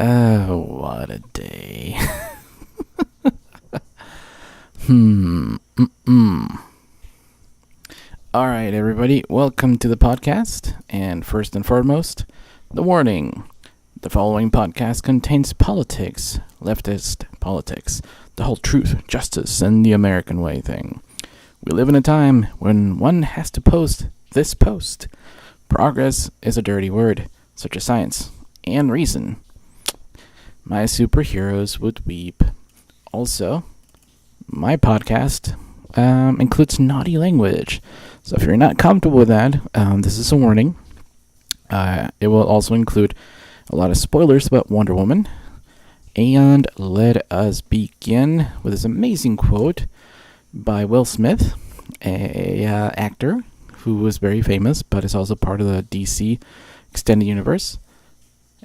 Oh, what a day. Mm-mm. All right, everybody, welcome to the podcast. And first and foremost, the warning. The following podcast contains politics, leftist politics, the whole truth, justice, and the American way thing. We live in a time when one has to post this post. Progress is a dirty word, such as science and reason. My superheroes would weep. Also, my podcast includes naughty language. So if you're not comfortable with that, this is a warning. It will also include a lot of spoilers about Wonder Woman. And let us begin with this amazing quote by Will Smith, a actor who was very famous, but is also part of the DC extended universe.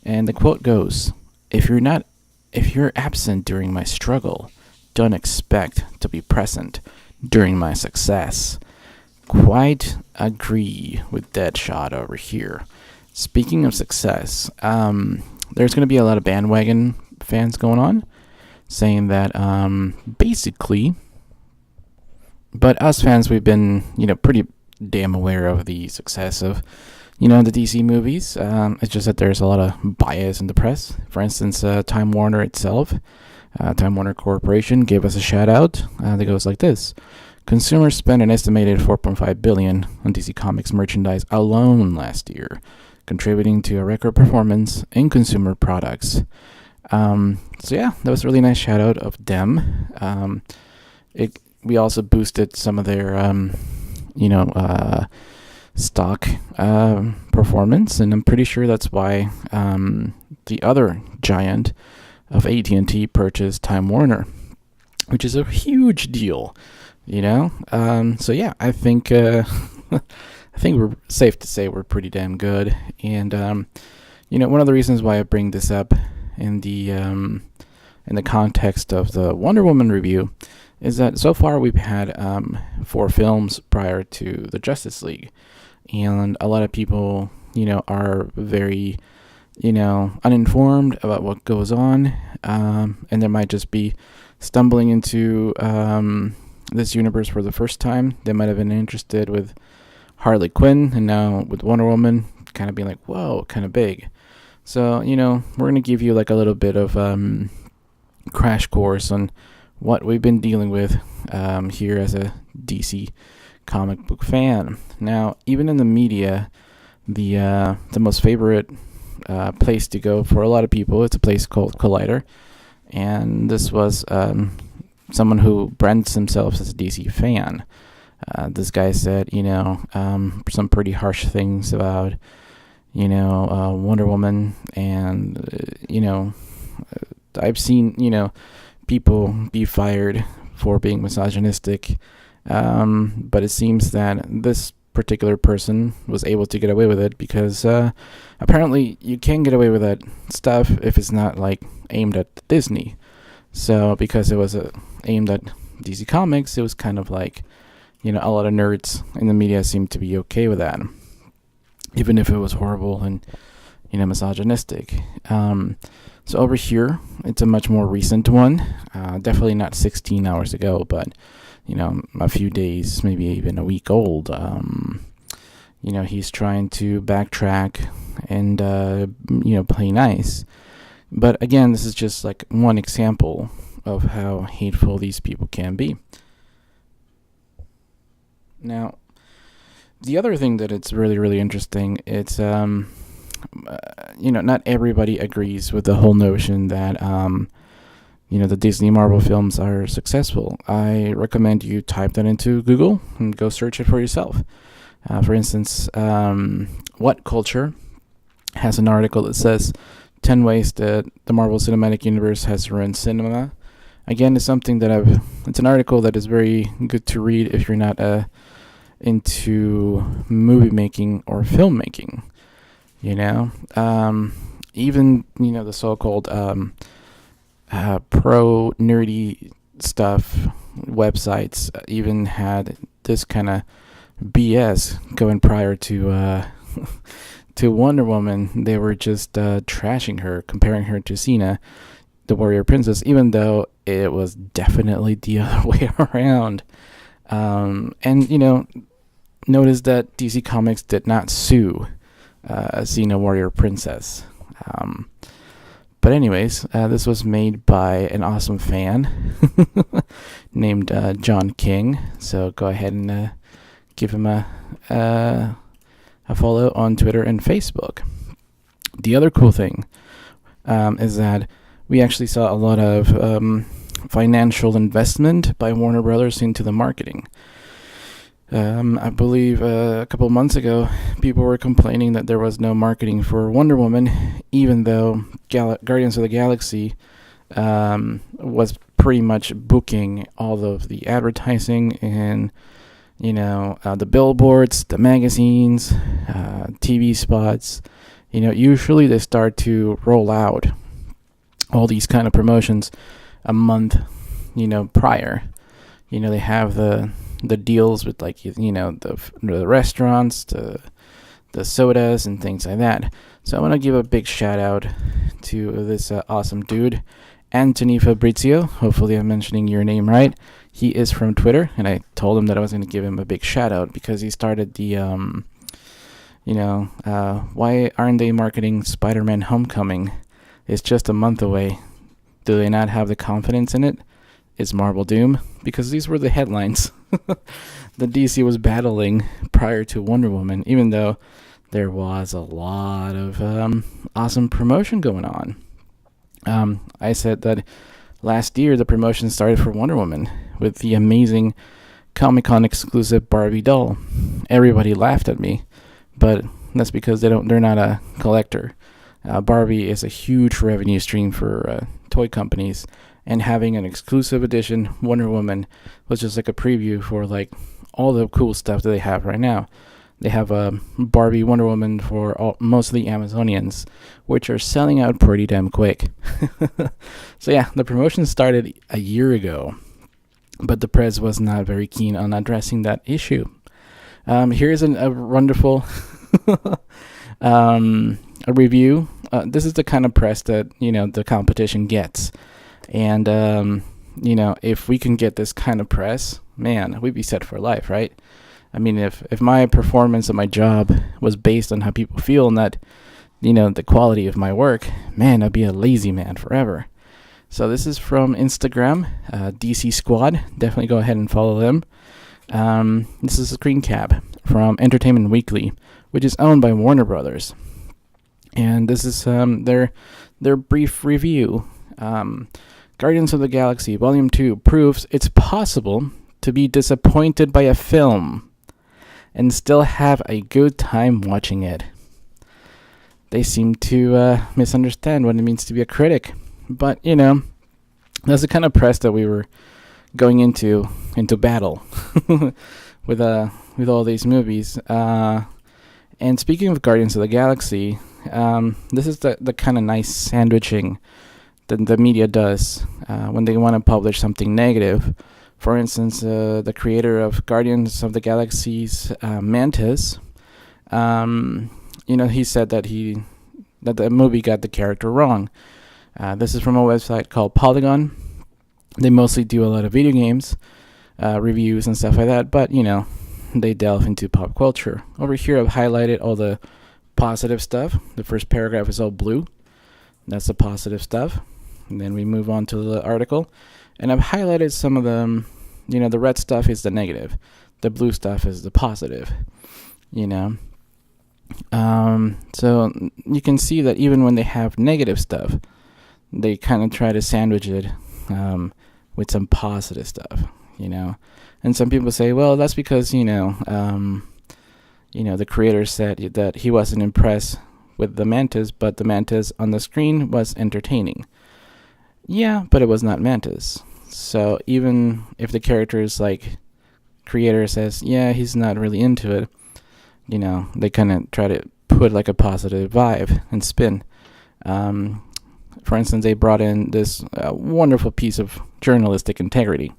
And the quote goes, If you're absent during my struggle, don't expect to be present during my success. Quite agree with Deadshot over here. Speaking of success, there's going to be a lot of bandwagon fans going on, saying that basically, but us fans, we've been, pretty damn aware of the success of, the DC movies. It's just that there's a lot of bias in the press. For instance, Time Warner itself, Time Warner Corporation, gave us a shout out that goes like this. Consumers spent an estimated $4.5 billion on DC Comics merchandise alone last year, contributing to a record performance in consumer products. So yeah, that was a really nice shout out of them. We also boosted some of their, stock performance, and I'm pretty sure that's why the other giant of AT&T purchased Time Warner, which is a huge deal, So yeah, I think I think we're safe to say we're pretty damn good. And one of the reasons why I bring this up in the context of the Wonder Woman review is that so far we've had 4 films prior to the Justice League, and a lot of people are very uninformed about what goes on, and they might just be stumbling into this universe for the first time. They might have been interested with Harley Quinn, and now with Wonder Woman, kind of being like, whoa, kind of big. So, we're going to give you like a little bit of crash course on what we've been dealing with here as a DC comic book fan. Now, even in the media, the most favorite place to go for a lot of people, it's a place called Collider. And this was someone who brands himself as a DC fan. This guy said, some pretty harsh things about, Wonder Woman. And, I've seen, people be fired for being misogynistic. But it seems that this particular person was able to get away with it because apparently you can get away with that stuff if it's not like aimed at Disney. So because it was aimed at DC Comics, it was kind of like, a lot of nerds in the media seemed to be okay with that, even if it was horrible and, misogynistic. So over here, it's a much more recent one, definitely not 16 hours ago, but, a few days, maybe even a week old. He's trying to backtrack and, play nice. But again, this is just like one example of how hateful these people can be. Now, the other thing that it's really, really interesting, it's, not everybody agrees with the whole notion that, the Disney Marvel films are successful. I recommend you type that into Google and go search it for yourself. For instance, What Culture has an article that says 10 ways that the Marvel Cinematic Universe has ruined cinema. Again, it's something that it's an article that is very good to read if you're not into movie making or filmmaking. Even, the so-called pro nerdy stuff websites even had this kind of BS going prior to to Wonder Woman. They were just trashing her, comparing her to Cena, the warrior princess, even though it was definitely the other way around. And notice that DC Comics did not sue Xena Warrior Princess. But anyways, this was made by an awesome fan named John King. So go ahead and give him a follow on Twitter and Facebook. The other cool thing is that we actually saw a lot of financial investment by Warner Brothers into the marketing. I believe a couple months ago, people were complaining that there was no marketing for Wonder Woman, even though Guardians of the Galaxy was pretty much booking all of the advertising and, the billboards, the magazines, TV spots. Usually they start to roll out all these kind of promotions a month, prior. They have the deals with the restaurants, the sodas and things like that. So I want to give a big shout out to this awesome dude, Anthony Fabrizio. Hopefully I'm mentioning your name right. He is from Twitter, and I told him that I was going to give him a big shout out because he started the why aren't they marketing Spider-Man Homecoming? It's just a month away. Do they not have the confidence in it? Is Marvel Doom? Because these were the headlines that DC was battling prior to Wonder Woman, even though there was a lot of awesome promotion going on. I said that last year the promotion started for Wonder Woman with the amazing Comic-Con exclusive Barbie doll. Everybody laughed at me, but that's because they're not a collector. Barbie is a huge revenue stream for toy companies, and having an exclusive edition Wonder Woman was just like a preview for like all the cool stuff that they have right now. They have a Barbie Wonder Woman for most of the Amazonians, which are selling out pretty damn quick. So yeah, the promotion started a year ago, but the press was not very keen on addressing that issue. Here's a wonderful a review. This is the kind of press that the competition gets, and if we can get this kind of press, man, we'd be set for life, right? I mean, if my performance at my job was based on how people feel and not the quality of my work, man, I'd be a lazy man forever. So this is from Instagram, DC Squad. Definitely go ahead and follow them. This is a screen cap from Entertainment Weekly, which is owned by Warner Brothers. And this is their brief review. Guardians of the Galaxy Volume 2 proves it's possible to be disappointed by a film and still have a good time watching it. They seem to misunderstand what it means to be a critic. But, that's the kind of press that we were going into battle with all these movies. And speaking of Guardians of the Galaxy, this is the kind of nice sandwiching that the media does when they want to publish something negative. For instance, the creator of Guardians of the Galaxy's Mantis, he said that the movie got the character wrong. This is from a website called Polygon. They mostly do a lot of video games reviews and stuff like that, but they delve into pop culture. Over here, I've highlighted all the positive stuff. The first paragraph is all blue. That's the positive stuff. And then we move on to the article. And I've highlighted some of them. The red stuff is the negative. The blue stuff is the positive. So you can see that even when they have negative stuff, they kind of try to sandwich it with some positive stuff, And some people say, well, that's because, the creator said that he wasn't impressed with the Mantis, but the Mantis on the screen was entertaining. Yeah, but it was not Mantis. So even if the character's creator says, yeah, he's not really into it, they kind of try to put like a positive vibe and spin. For instance, they brought in this wonderful piece of journalistic integrity.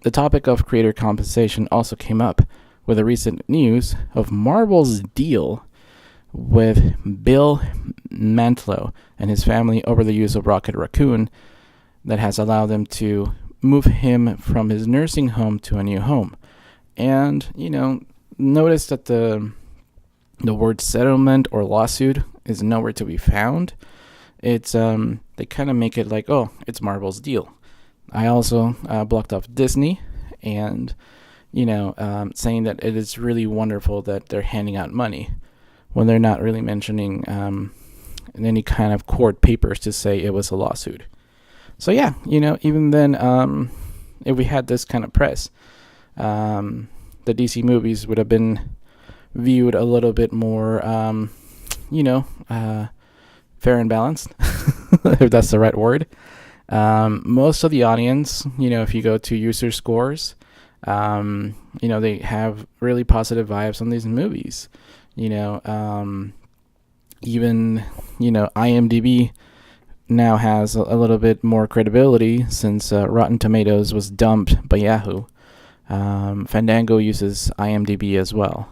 the topic of creator compensation also came up with the recent news of Marvel's deal with Bill Mantlo and his family over the use of Rocket Raccoon that has allowed them to move him from his nursing home to a new home. And, notice that the word settlement or lawsuit is nowhere to be found. It's they kind of make it like, oh, it's Marvel's deal. I also blocked off Disney and, saying that it is really wonderful that they're handing out money when they're not really mentioning any kind of court papers to say it was a lawsuit. So yeah, even then, if we had this kind of press, the DC movies would have been viewed a little bit more, fair and balanced, if that's the right word. Most of the audience, if you go to user scores, they have really positive vibes on these movies. Even, IMDb now has a little bit more credibility since Rotten Tomatoes was dumped by Yahoo. Fandango uses IMDb as well.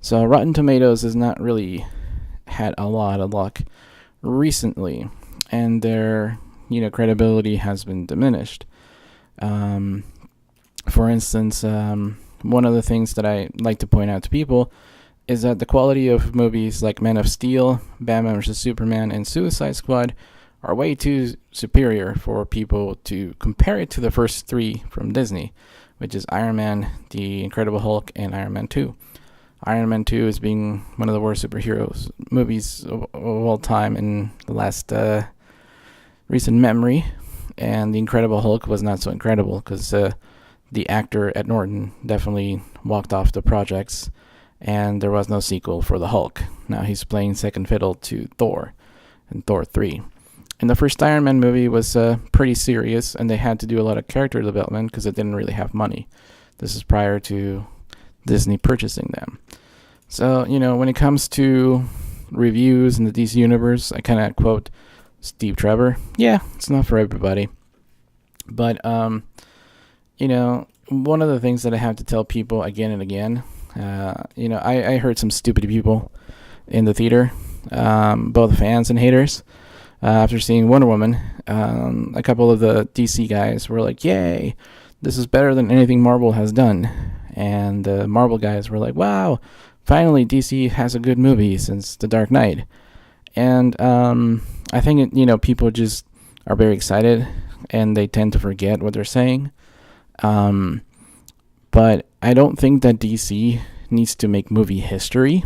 So Rotten Tomatoes has not really had a lot of luck recently, and their credibility has been diminished. For instance, one of the things that I like to point out to people is that the quality of movies like Man of Steel, Batman vs. Superman, and Suicide Squad are way too superior for people to compare it to the first three from Disney, which is Iron Man, The Incredible Hulk, and Iron Man 2. Iron Man 2 is being one of the worst superheroes movies of all time in the last recent memory, and The Incredible Hulk was not so incredible because the actor Ed Norton definitely walked off the projects, and there was no sequel for the Hulk. Now he's playing second fiddle to Thor in Thor 3. And the first Iron Man movie was pretty serious, and they had to do a lot of character development because they didn't really have money. This is prior to Disney purchasing them. So, when it comes to reviews in the DC universe, I kind of quote Steve Trevor. Yeah, it's not for everybody. But, one of the things that I have to tell people again and again, I heard some stupid people in the theater, both fans and haters. After seeing Wonder Woman, a couple of the DC guys were like, yay, this is better than anything Marvel has done. And the Marvel guys were like, wow, finally DC has a good movie since The Dark Knight. And I think, people just are very excited and they tend to forget what they're saying. But I don't think that DC needs to make movie history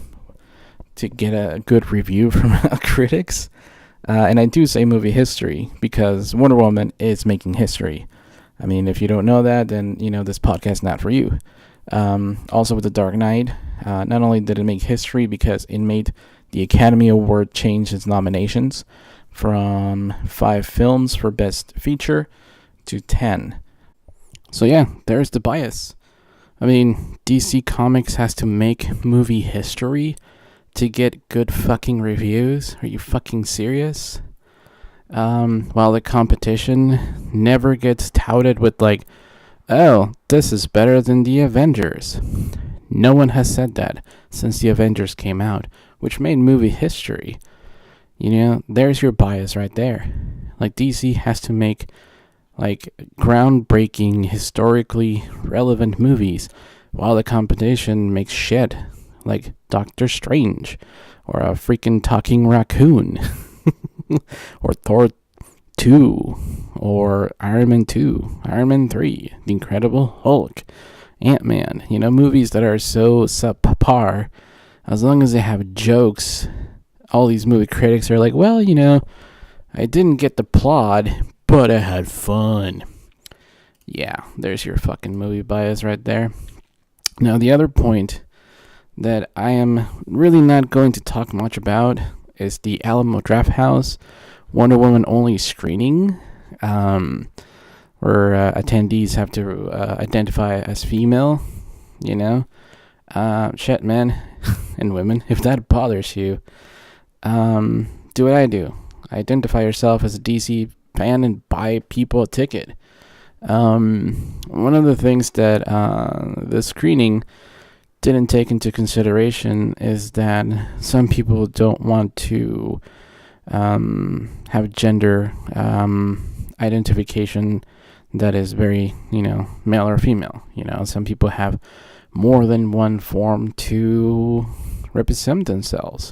to get a good review from critics. And I do say movie history because Wonder Woman is making history. I mean, if you don't know that, then, this podcast is not for you. Also with The Dark Knight, not only did it make history because it made the Academy Award change its nominations from 5 films for Best Feature to 10. So yeah, there's the bias. I mean, DC Comics has to make movie history to get good fucking reviews? Are you fucking serious? While the competition never gets touted with like, oh, this is better than the Avengers. No one has said that since the Avengers came out, which made movie history. There's your bias right there. Like, DC has to make like groundbreaking, historically relevant movies, while the competition makes shit like Doctor Strange or a freaking talking raccoon or Thor 2 or Iron Man 2, Iron Man 3, The Incredible Hulk, Ant-Man. Movies that are so subpar, as long as they have jokes, all these movie critics are like, well, I didn't get the plot, but I had fun. Yeah, there's your fucking movie bias right there. Now, the other point that I am really not going to talk much about is the Alamo Drafthouse Wonder Woman only screening, where attendees have to identify as female, shit, men and women, if that bothers you, do what I do. Identify yourself as a DC fan and buy people a ticket. One of the things that the screening didn't take into consideration is that some people don't want to have gender identification that is very, male or female. Some people have more than one form to represent themselves.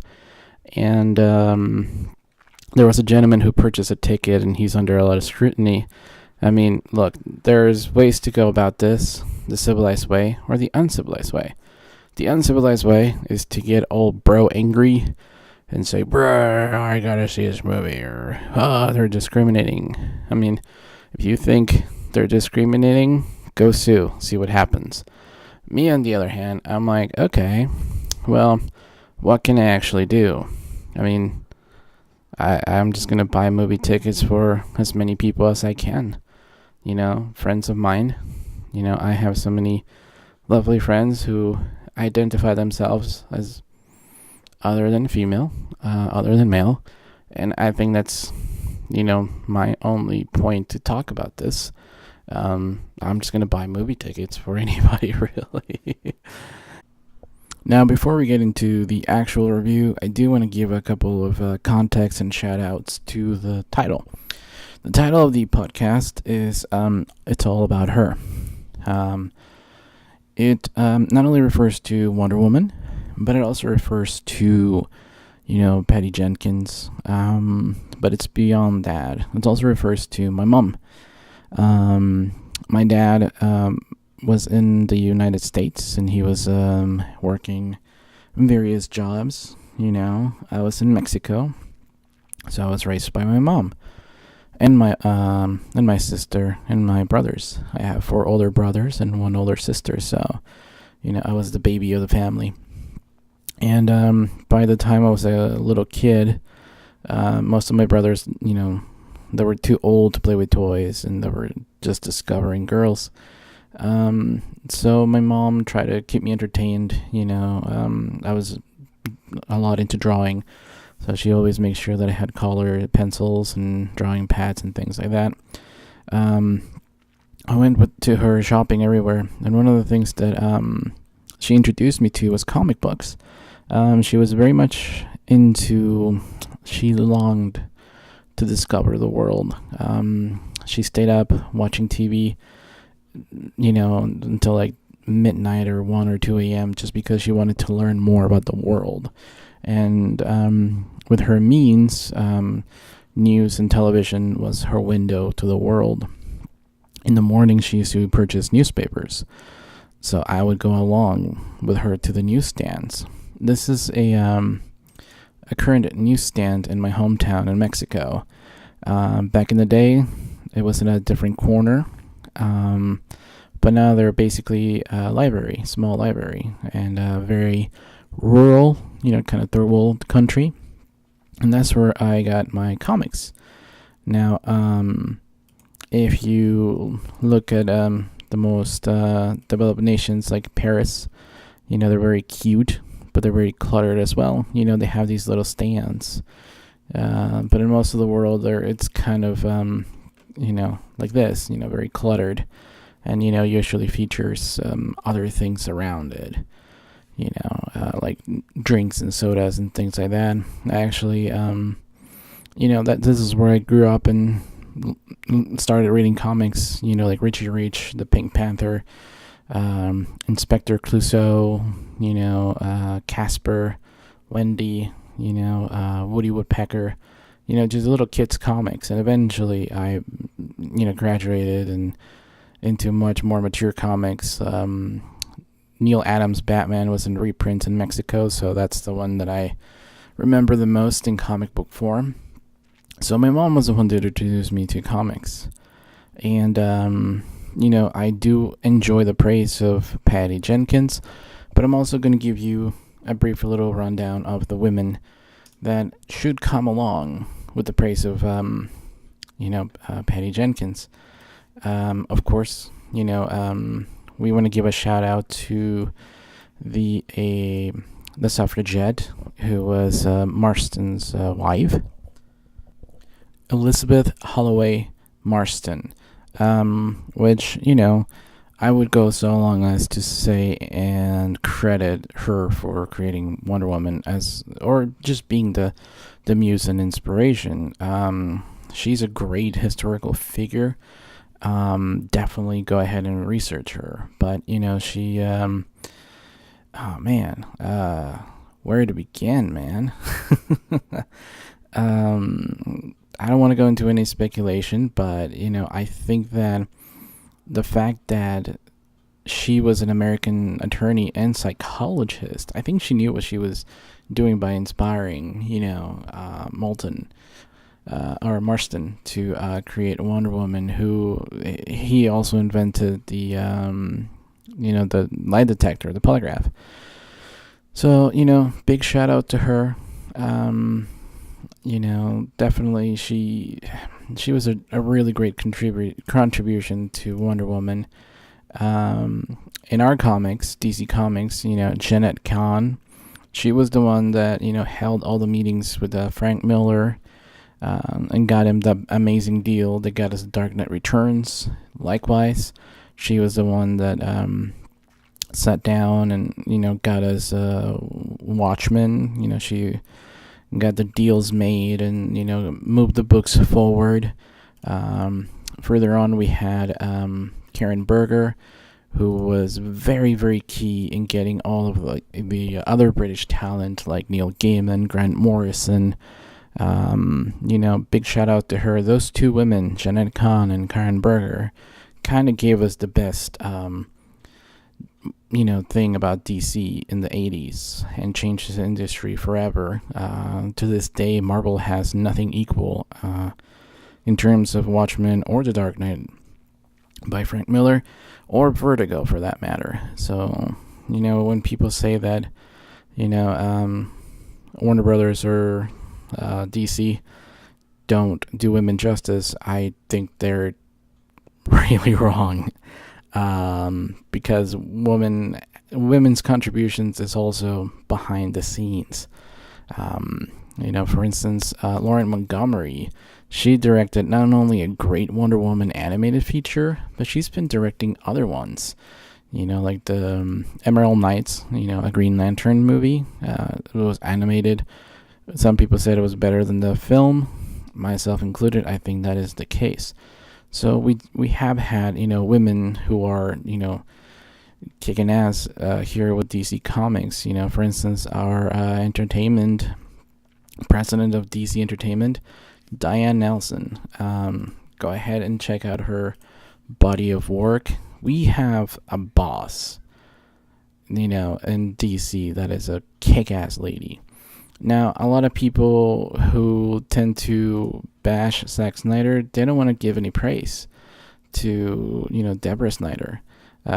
And there was a gentleman who purchased a ticket, and he's under a lot of scrutiny. I mean, look, there's ways to go about this: the civilized way or the uncivilized way. The uncivilized way is to get old bro angry and say, "Bruh, I gotta see this movie," or they're discriminating. I mean, if you think they're discriminating, go sue, see what happens. Me, on the other hand, I'm like, okay, well, what can I actually do? I mean, I'm just gonna buy movie tickets for as many people as I can. Friends of mine. I have so many lovely friends who identify themselves as other than female, other than male, and I think that's, my only point to talk about this. I'm just gonna buy movie tickets for anybody, really. Now, before we get into the actual review, I do want to give a couple of context and shout-outs to the title. The title of the podcast is It's All About Her. It not only refers to Wonder Woman, but it also refers to, Patty Jenkins, but it's beyond that. It also refers to my mom. My dad was in the United States, and he was working various jobs. I was in Mexico, so I was raised by my mom and my sister and my brothers. I have 4 older brothers and 1 older sister, so I was the baby of the family. And by the time I was a little kid, most of my brothers, they were too old to play with toys, and they were just discovering girls. So my mom tried to keep me entertained. I was a lot into drawing, so she always made sure that I had colored pencils and drawing pads and things like that. I went to her shopping everywhere, and one of the things that she introduced me to was comic books. She was very much she longed to discover the world. She stayed up watching TV, until like midnight or 1 or 2 a.m. just because she wanted to learn more about the world. And with her means, news and television was her window to the world. In the morning, she used to purchase newspapers, so I would go along with her to the newsstands. This is a current newsstand in my hometown in Mexico. Back in the day, it was in a different corner, but now they're basically a library, small library, and very rural, kind of third world country. And that's where I got my comics. Now, if you look at the most developed nations like Paris, they're very cute, but they're very cluttered as well. They have these little stands. But in most of the world, it's kind of, like this, very cluttered. And, usually features other things around it. Like drinks and sodas and things like that. I actually, that this is where I grew up and started reading comics, like Richie Rich, the Pink Panther, Inspector Clouseau, Casper, Wendy, Woody Woodpecker, just little kids comics. And eventually I, graduated and into much more mature comics. Neil Adams' Batman was in reprints in Mexico, so that's the one that I remember the most in comic book form. So my mom was the one that introduced me to comics. And, I do enjoy the praise of Patty Jenkins, but I'm also going to give you a brief little rundown of the women that should come along with the praise of, Patty Jenkins. Of course, we want to give a shout out to the suffragette who was Marston's wife, Elizabeth Holloway Marston, which, I would go so long as to say and credit her for creating Wonder Woman or just being the muse and inspiration. She's a great historical figure. Definitely go ahead and research her. But, she, oh man, where to begin, man? I don't want to go into any speculation, but, I think that the fact that she was an American attorney and psychologist, I think she knew what she was doing by inspiring, Marston to create Wonder Woman, who he also invented the lie detector, the polygraph. So, big shout out to her. Definitely she was a really great contribution to Wonder Woman. In our comics, DC Comics, Jeanette Kahn, she was the one that, held all the meetings with Frank Miller, and got him the amazing deal that got us Dark Knight Returns. Likewise, she was the one that sat down and, got us Watchmen. She got the deals made and, moved the books forward. Further on, we had Karen Berger, who was very, very key in getting all of the other British talent like Neil Gaiman, Grant Morrison. Big shout out to her. Those two women, Jeanette Kahn and Karen Berger, kind of gave us the best, thing about DC in the 80s and changed the industry forever. To this day, Marvel has nothing equal in terms of Watchmen or The Dark Knight by Frank Miller, or Vertigo for that matter. So, when people say that, Warner Brothers or DC don't do women justice, I think they're really wrong. Because women's contributions is also behind the scenes. For instance, Lauren Montgomery, she directed not only a great Wonder Woman animated feature, but she's been directing other ones. Like the Emerald Knights, a Green Lantern movie. It was animated. Some people said it was better than the film. Myself included, I think that is the case. So we have had, women who are, kicking ass here with DC Comics. For instance, our president of DC Entertainment, Diane Nelson. Go ahead and check out her body of work. We have a boss, in DC that is a kick-ass lady. Now, a lot of people who tend to bash Zack Snyder, they don't want to give any praise to, Deborah Snyder.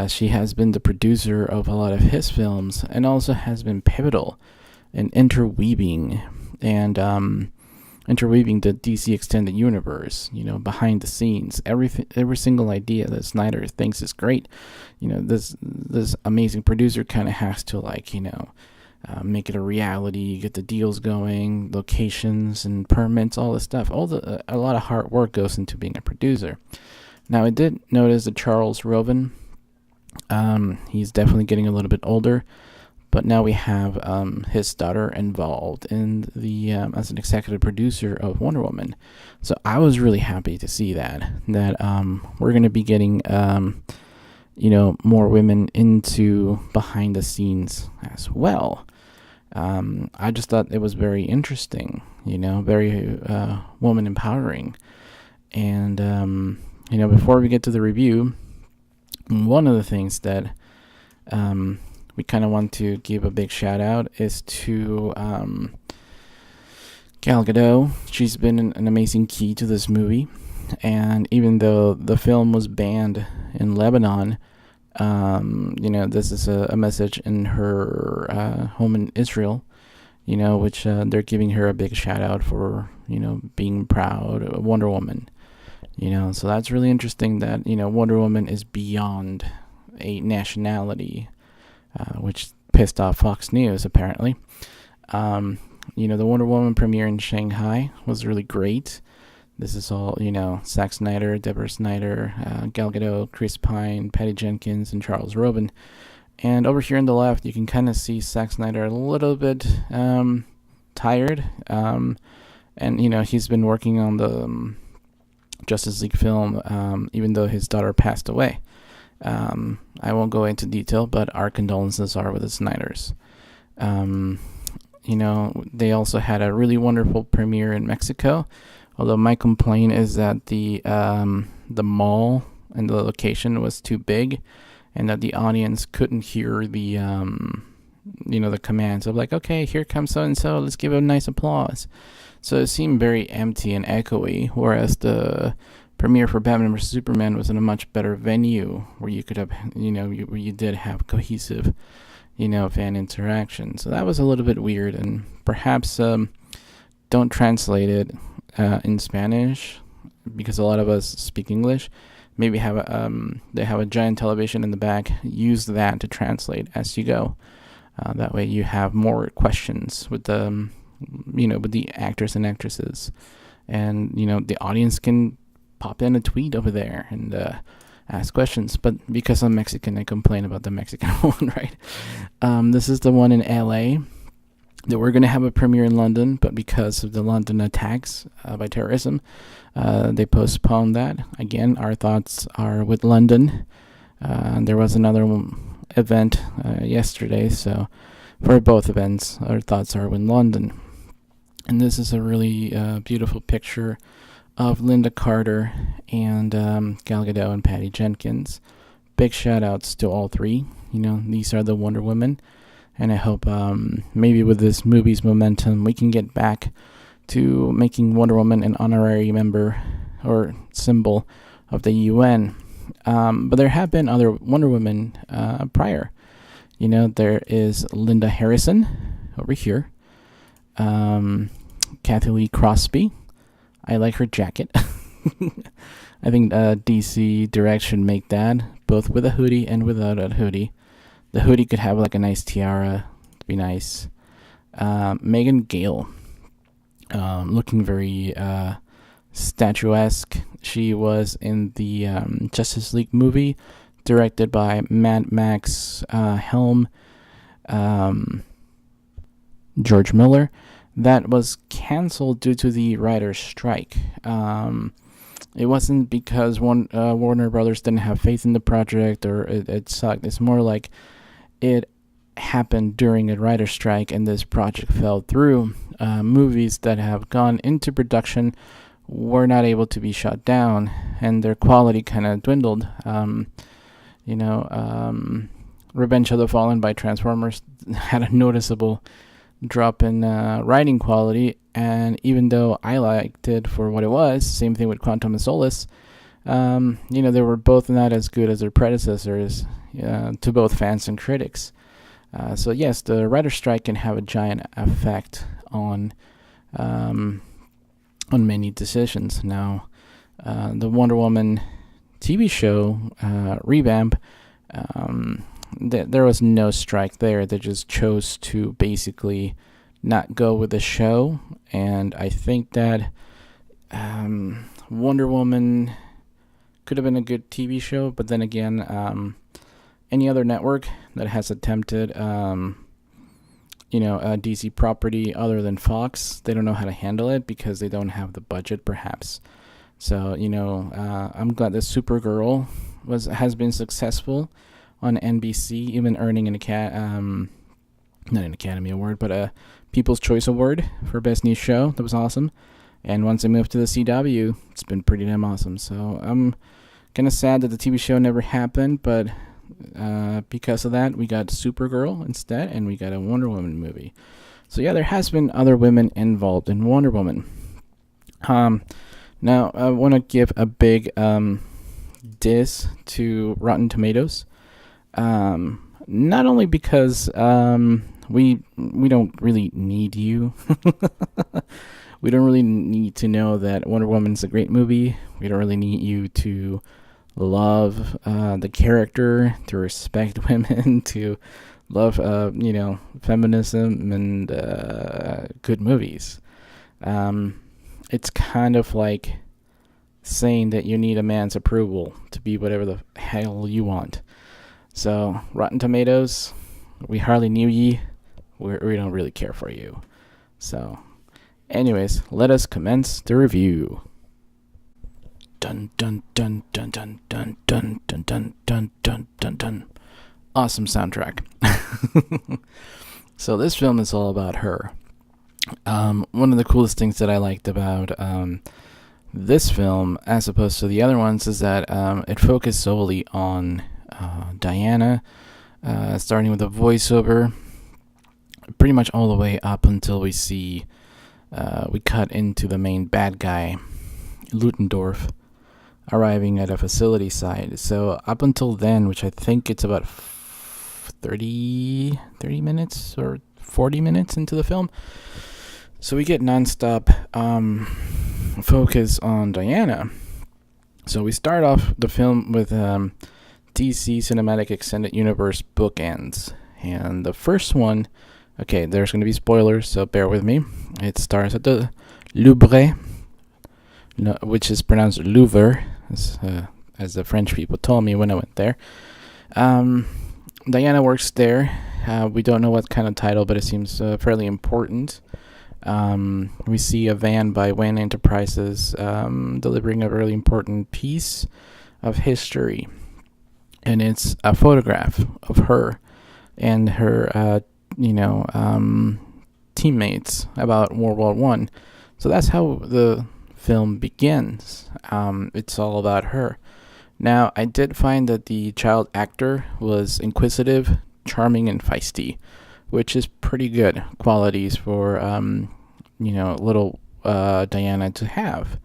She has been the producer of a lot of his films and also has been pivotal in interweaving the DC Extended Universe, behind the scenes. Every single idea that Snyder thinks is great, this amazing producer kind of has to, make it a reality, get the deals going, locations and permits, all this stuff. A lot of hard work goes into being a producer. Now, I did notice that Charles Roven, he's definitely getting a little bit older, but now we have his daughter involved in the as an executive producer of Wonder Woman. So I was really happy to see that we're going to be getting more women into behind the scenes as well. I just thought it was very interesting, very woman empowering. And, before we get to the review, one of the things that we kind of want to give a big shout out is to Gal Gadot. She's been an amazing key to this movie. And even though the film was banned in Lebanon, this is a message in her home in Israel, which they're giving her a big shout out for, being proud of Wonder Woman. So that's really interesting that, Wonder Woman is beyond a nationality, which pissed off Fox News, apparently. The Wonder Woman premiere in Shanghai was really great. This is all, Zack Snyder, Deborah Snyder, Gal Gadot, Chris Pine, Patty Jenkins, and Charles Robin. And over here on the left, you can kind of see Zack Snyder a little bit tired. And, he's been working on the Justice League film, even though his daughter passed away. I won't go into detail, but our condolences are with the Snyders. They also had a really wonderful premiere in Mexico. Although my complaint is that the mall and the location was too big, and that the audience couldn't hear the the commands of like, okay, here comes so and so, let's give a nice applause. So it seemed very empty and echoey, whereas the premiere for Batman vs Superman was in a much better venue where you could have, where you did have cohesive, fan interaction. So that was a little bit weird, and perhaps don't translate it in Spanish, because a lot of us speak English. Maybe they have a giant television in the back. Use that to translate as you go. That way you have more questions with the with the actors and actresses, and the audience can pop in a tweet over there and ask questions. But because I'm Mexican, I complain about the Mexican one, right? This is the one in LA. That we're going to have a premiere in London, but because of the London attacks by terrorism, they postponed that. Again, our thoughts are with London. There was another event yesterday, so for both events, our thoughts are with London. And this is a really beautiful picture of Linda Carter and Gal Gadot and Patty Jenkins. Big shout outs to all three. These are the Wonder Women. And I hope maybe with this movie's momentum, we can get back to making Wonder Woman an honorary member or symbol of the UN. But there have been other Wonder Women prior. There is Linda Harrison over here. Kathy Lee Crosby. I like her jacket. I think DC Direct should make that, both with a hoodie and without a hoodie. The hoodie could have like a nice tiara. It'd be nice. Megan Gale. Looking very statuesque. She was in the Justice League movie, directed by Mad Max Helm, George Miller. That was canceled due to the writer's strike. It wasn't because Warner Brothers didn't have faith in the project or it sucked. It's more like it happened during a writer's strike and this project fell through. Movies that have gone into production were not able to be shut down, and their quality kind of dwindled. Revenge of the Fallen by Transformers had a noticeable drop in writing quality, and even though I liked it for what it was, same thing with Quantum of Solace, they were both not as good as their predecessors to both fans and critics. So yes, the writer's strike can have a giant effect on many decisions. Now, the Wonder Woman TV show revamp, there was no strike there. They just chose to basically not go with the show, and I think that Wonder Woman could have been a good TV show, but then again, any other network that has attempted a DC property other than Fox, they don't know how to handle it because they don't have the budget, perhaps. So, I'm glad that Supergirl has been successful on NBC, even earning not an Academy Award, but a People's Choice Award for Best New Show. That was awesome. And once I moved to the CW, it's been pretty damn awesome. So I'm kind of sad that the TV show never happened, but because of that, we got Supergirl instead, and we got a Wonder Woman movie. So yeah, there has been other women involved in Wonder Woman. Now, I want to give a big diss to Rotten Tomatoes. Not only because we don't really need you. We don't really need to know that Wonder Woman's a great movie. We don't really need you to love the character, to respect women, to love feminism and good movies. It's kind of like saying that you need a man's approval to be whatever the hell you want. So, Rotten Tomatoes, we hardly knew ye. We don't really care for you. So, anyways, let us commence the review. Dun dun dun dun dun dun dun dun dun dun dun dun dun. Awesome soundtrack. So this film is all about her. One of the coolest things that I liked about this film, as opposed to the other ones, is that it focused solely on Diana, starting with a voiceover, pretty much all the way up until we cut into the main bad guy, Ludendorff, arriving at a facility site. So up until then, which I think it's about 30 minutes or 40 minutes into the film, so we get nonstop focus on Diana. So we start off the film with DC Cinematic Extended Universe bookends. And the first one, okay, there's going to be spoilers, so bear with me. It starts at the Louvre, which is pronounced Louvre, as the French people told me when I went there. Diana works there. We don't know what kind of title, but it seems fairly important. We see a van by Wayne Enterprises delivering a really important piece of history. And it's a photograph of her and her, teammates about World War One. So that's how the film begins. It's all about her. Now, I did find that the child actor was inquisitive, charming, and feisty, which is pretty good qualities for, little Diana to have.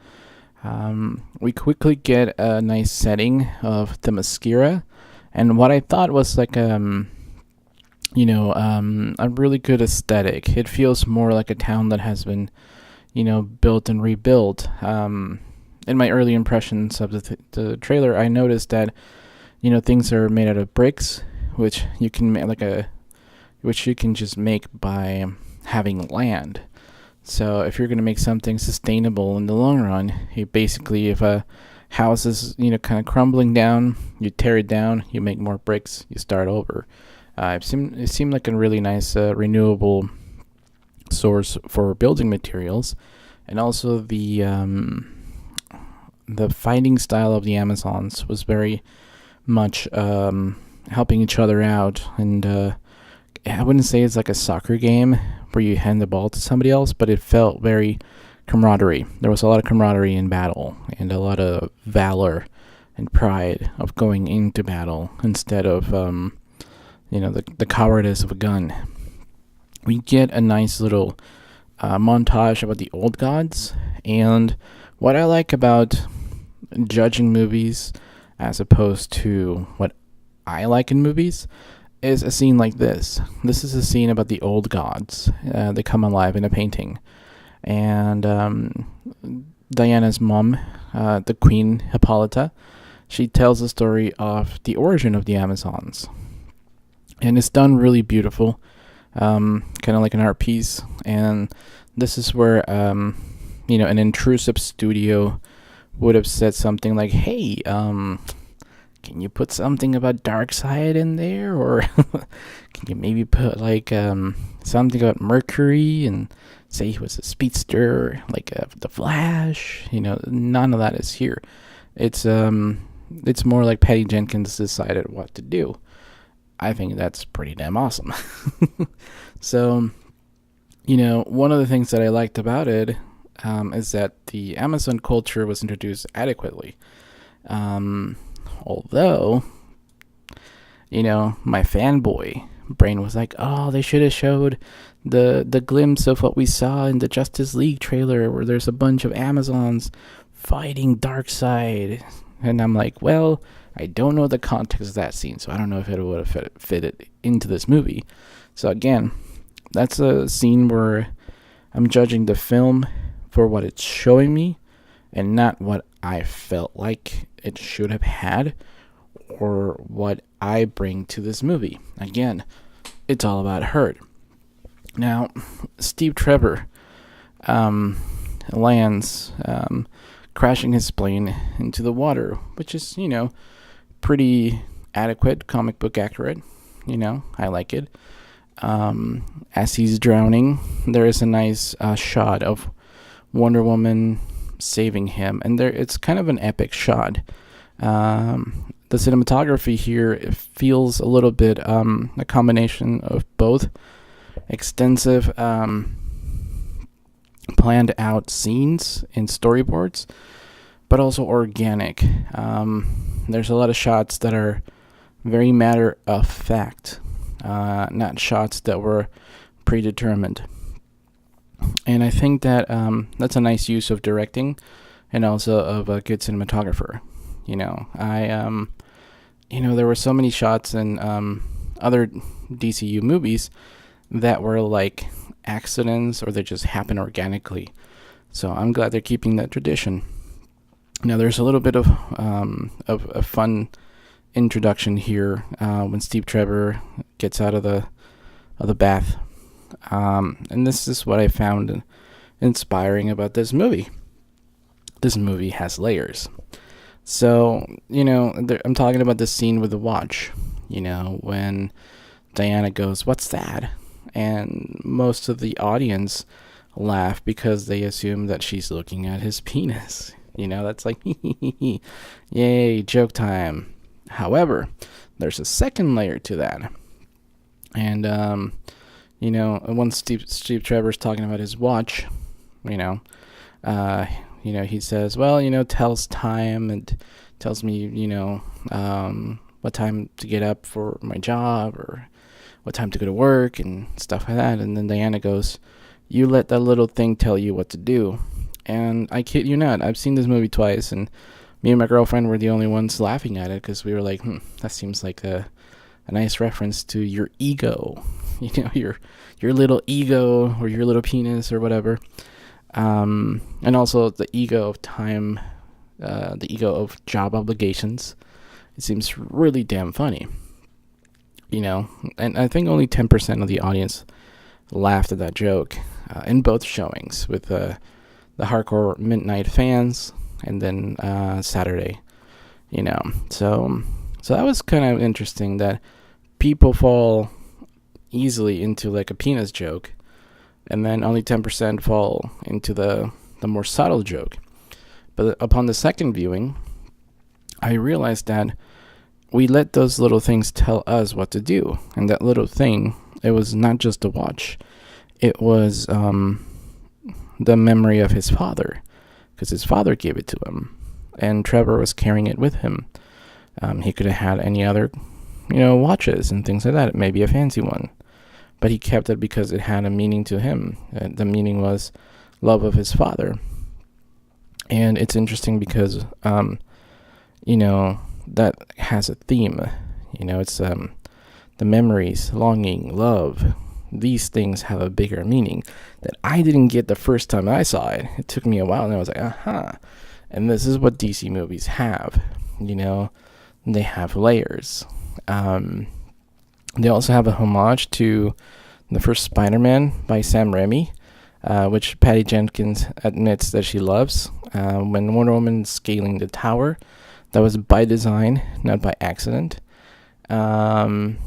We quickly get a nice setting of the Themyscira, and what I thought was like, a really good aesthetic. It feels more like a town that has been, built and rebuilt. In my early impressions of the trailer, I noticed that, things are made out of bricks, which you can just make by having land. So if you're going to make something sustainable in the long run, you basically, if a house is, kind of crumbling down, you tear it down, you make more bricks, you start over. It seemed like a really nice renewable source for building materials, and also the fighting style of the Amazons was very much helping each other out, and I wouldn't say it's like a soccer game where you hand the ball to somebody else, but it felt very camaraderie. There was a lot of camaraderie in battle, and a lot of valor and pride of going into battle instead of the cowardice of a gun. We get a nice little montage about the old gods, and what I like about judging movies as opposed to what I like in movies is a scene like this. This is a scene about the old gods. They come alive in a painting. And Diana's mom, the Queen Hippolyta, she tells the story of the origin of the Amazons. And it's done really beautiful, kind of like an art piece. And this is where, an intrusive studio would have said something like, hey, can you put something about Darkseid in there? Or can you maybe put like something about Mercury and say he was a speedster, like the Flash? None of that is here. It's more like Patty Jenkins decided what to do. I think that's pretty damn awesome. So, one of the things that I liked about it is that the Amazon culture was introduced adequately. Although, my fanboy brain was like, oh, they should have showed the glimpse of what we saw in the Justice League trailer where there's a bunch of Amazons fighting Darkseid. And I'm like, well, I don't know the context of that scene, so I don't know if it would have fitted into this movie. So again, that's a scene where I'm judging the film for what it's showing me and not what I felt like it should have had or what I bring to this movie. Again, it's all about her. Now, Steve Trevor lands crashing his plane into the water, which is, pretty adequate, comic book accurate. I like it. As he's drowning, there is a nice shot of Wonder Woman saving him, and it's kind of an epic shot. The cinematography here, it feels a little bit a combination of both extensive planned out scenes in storyboards, but also organic. There's a lot of shots that are very matter of fact, not shots that were predetermined. And I think that that's a nice use of directing and also of a good cinematographer. There were so many shots in other DCU movies that were like accidents or they just happen organically. So I'm glad they're keeping that tradition. Now there's a little bit of a fun introduction here when Steve Trevor gets out of the bath, and this is what I found inspiring about this movie. This movie has layers. So I'm talking about the scene with the watch. When Diana goes, "What's that?" and most of the audience laugh because they assume that she's looking at his penis. That's like, yay, joke time. However, there's a second layer to that. And, once Steve Trevor's talking about his watch, he says, well, tells time and tells me, what time to get up for my job or what time to go to work and stuff like that. And then Diana goes, "You let that little thing tell you what to do." And I kid you not, I've seen this movie twice, and me and my girlfriend were the only ones laughing at it because we were like, that seems like a nice reference to your ego, your little ego or your little penis or whatever. And also the ego of time, the ego of job obligations. It seems really damn funny, and I think only 10% of the audience laughed at that joke in both showings with the hardcore midnight fans and then Saturday, so that was kind of interesting that people fall easily into like a penis joke, and then only 10% fall into the more subtle joke. But upon the second viewing, I realized that we let those little things tell us what to do. And that little thing, it was not just a watch. It was the memory of his father, because his father gave it to him. And Trevor was carrying it with him. He could have had any other, watches and things like that, maybe a fancy one. But he kept it because it had a meaning to him. The meaning was love of his father. And it's interesting because, that has a theme. It's the memories, longing, love. These things have a bigger meaning that I didn't get the first time I saw it. It took me a while, and I was like, aha. And this is what DC movies have. They have layers. They also have a homage to the first Spider-Man by Sam Raimi, which Patty Jenkins admits that she loves. When Wonder Woman's scaling the tower, that was by design, not by accident. And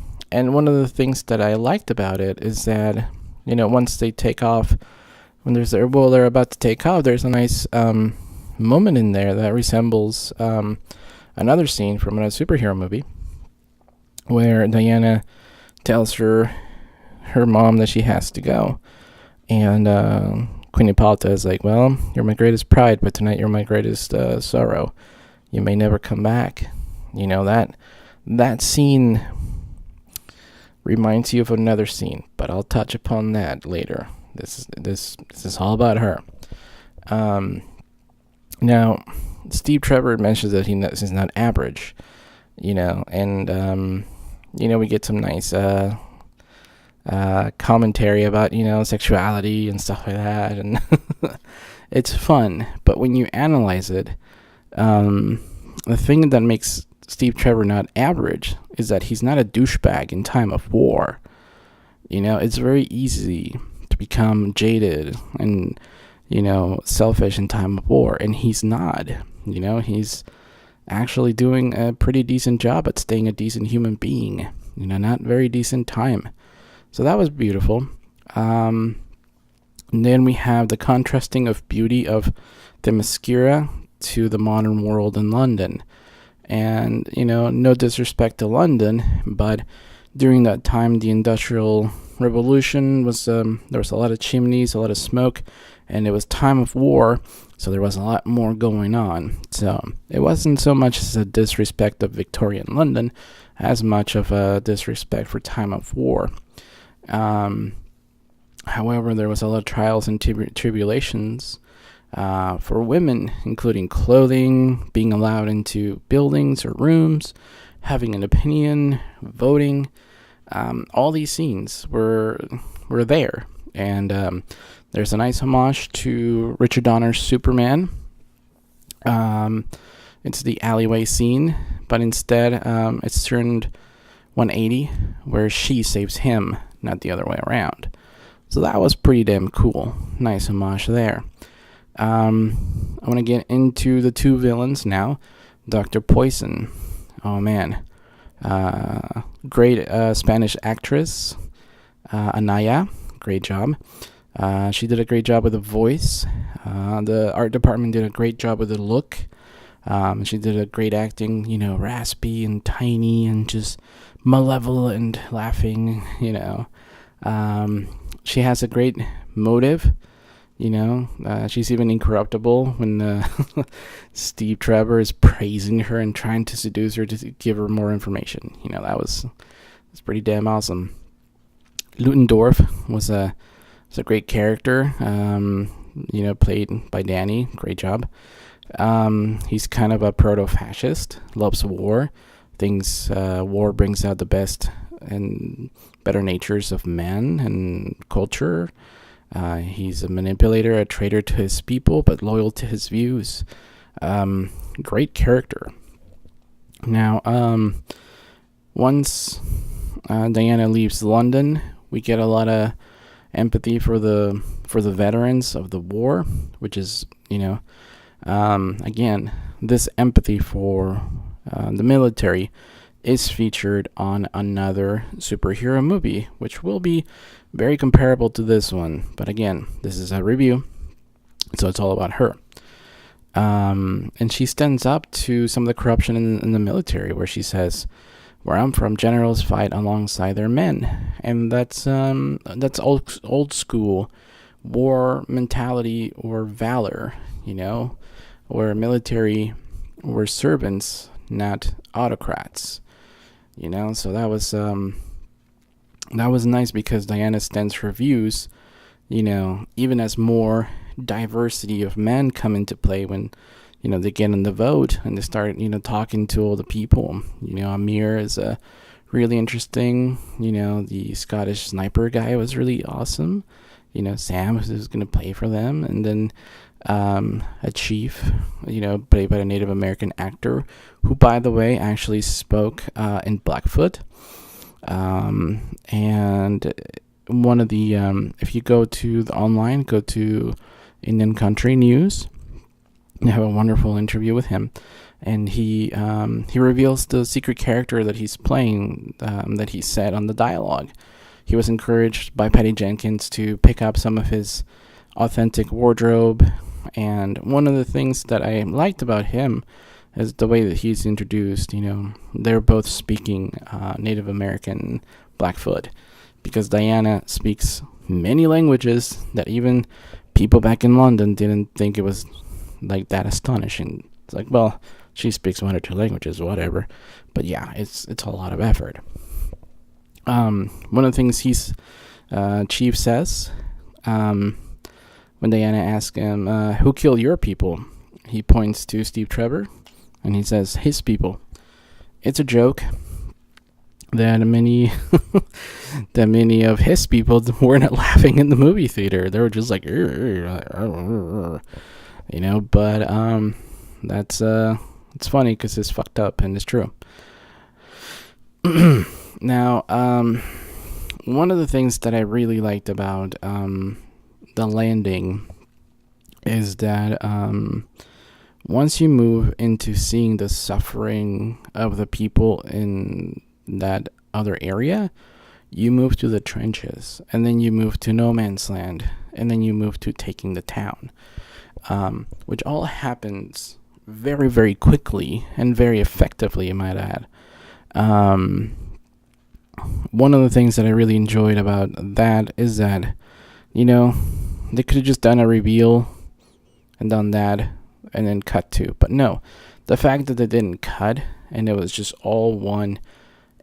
one of the things that I liked about it is that, once they take off, when they're about to take off, there's a nice moment in there that resembles another scene from another superhero movie, where Diana tells her mom that she has to go. And Queen Hippolyta is like, well, you're my greatest pride, but tonight you're my greatest sorrow. You may never come back. That scene reminds you of another scene, but I'll touch upon that later. This is all about her. Now, Steve Trevor mentions that he's not average, and we get some nice commentary about sexuality and stuff like that, and it's fun. But when you analyze it, the thing that makes Steve Trevor not average is that he's not a douchebag in time of war. It's very easy to become jaded and selfish in time of war, and he's not. He's actually doing a pretty decent job at staying a decent human being. Not very decent time. So that was beautiful. And then we have the contrasting of beauty of Themyscira to the modern world in London. And, no disrespect to London, but during that time, the Industrial Revolution was, there was a lot of chimneys, a lot of smoke, and it was time of war, so there was a lot more going on. So it wasn't so much as a disrespect of Victorian London, as much of a disrespect for time of war. However, there was a lot of trials and tribulations for women, including clothing, being allowed into buildings or rooms, having an opinion, voting. All these scenes were there, and there's a nice homage to Richard Donner's Superman. It's the alleyway scene, but instead it's turned 180, where she saves him, not the other way around. So that was pretty damn cool. Nice homage there. I want to get into the two villains now. Dr. Poison. Oh, man. Great Spanish actress. Anaya. Great job. She did a great job with the voice. The art department did a great job with the look. She did a great acting, raspy and tiny and just malevolent laughing, She has a great motive, she's even incorruptible when Steve Trevor is praising her and trying to seduce her to give her more information. That's pretty damn awesome. Ludendorff was a great character, played by Danny. Great job. He's kind of a proto-fascist, loves war, thinks war brings out the best and better natures of man and culture. He's a manipulator, a traitor to his people, but loyal to his views. Great character. Now, once Diana leaves London, we get a lot of empathy for the veterans of the war, which is, again, this empathy for the military is featured on another superhero movie, which will be very comparable to this one. But again, this is a review, so it's all about her. And she stands up to some of the corruption in the military, where she says, "Where I'm from, generals fight alongside their men," and that's old school war mentality or valor, where military were servants, not autocrats. So that was nice, because Diana stands her views, even as more diversity of men come into play when, they get in the vote and they start, talking to all the people. Amir is really interesting. The Scottish sniper guy was really awesome. Sam, who's going to play for them. And then a chief, played by a Native American actor, who, by the way, actually spoke in Blackfoot. And one of the, if you go to the online, go to Indian Country News, you have a wonderful interview with him. And he reveals the secret character that he's playing, that he said on the dialogue. He was encouraged by Patty Jenkins to pick up some of his authentic wardrobe. And one of the things that I liked about him is the way that he's introduced. They're both speaking Native American Blackfoot, because Diana speaks many languages that even people back in London didn't think it was like that astonishing. It's like, well, she speaks one or two languages, whatever. But yeah, it's a lot of effort. One of the things Chief says, when Diana asks him, who killed your people? He points to Steve Trevor, and he says, his people. It's a joke that many of his people weren't laughing in the movie theater. They were just like, but that's it's funny because it's fucked up and it's true. Now, one of the things that I really liked about the landing is that once you move into seeing the suffering of the people in that other area, you move to the trenches, and then you move to no man's land, and then you move to taking the town, which all happens very, very quickly and very effectively, I might add. One of the things that I really enjoyed about that is that, they could have just done a reveal and done that and then cut to. But no, the fact that they didn't cut and it was just all one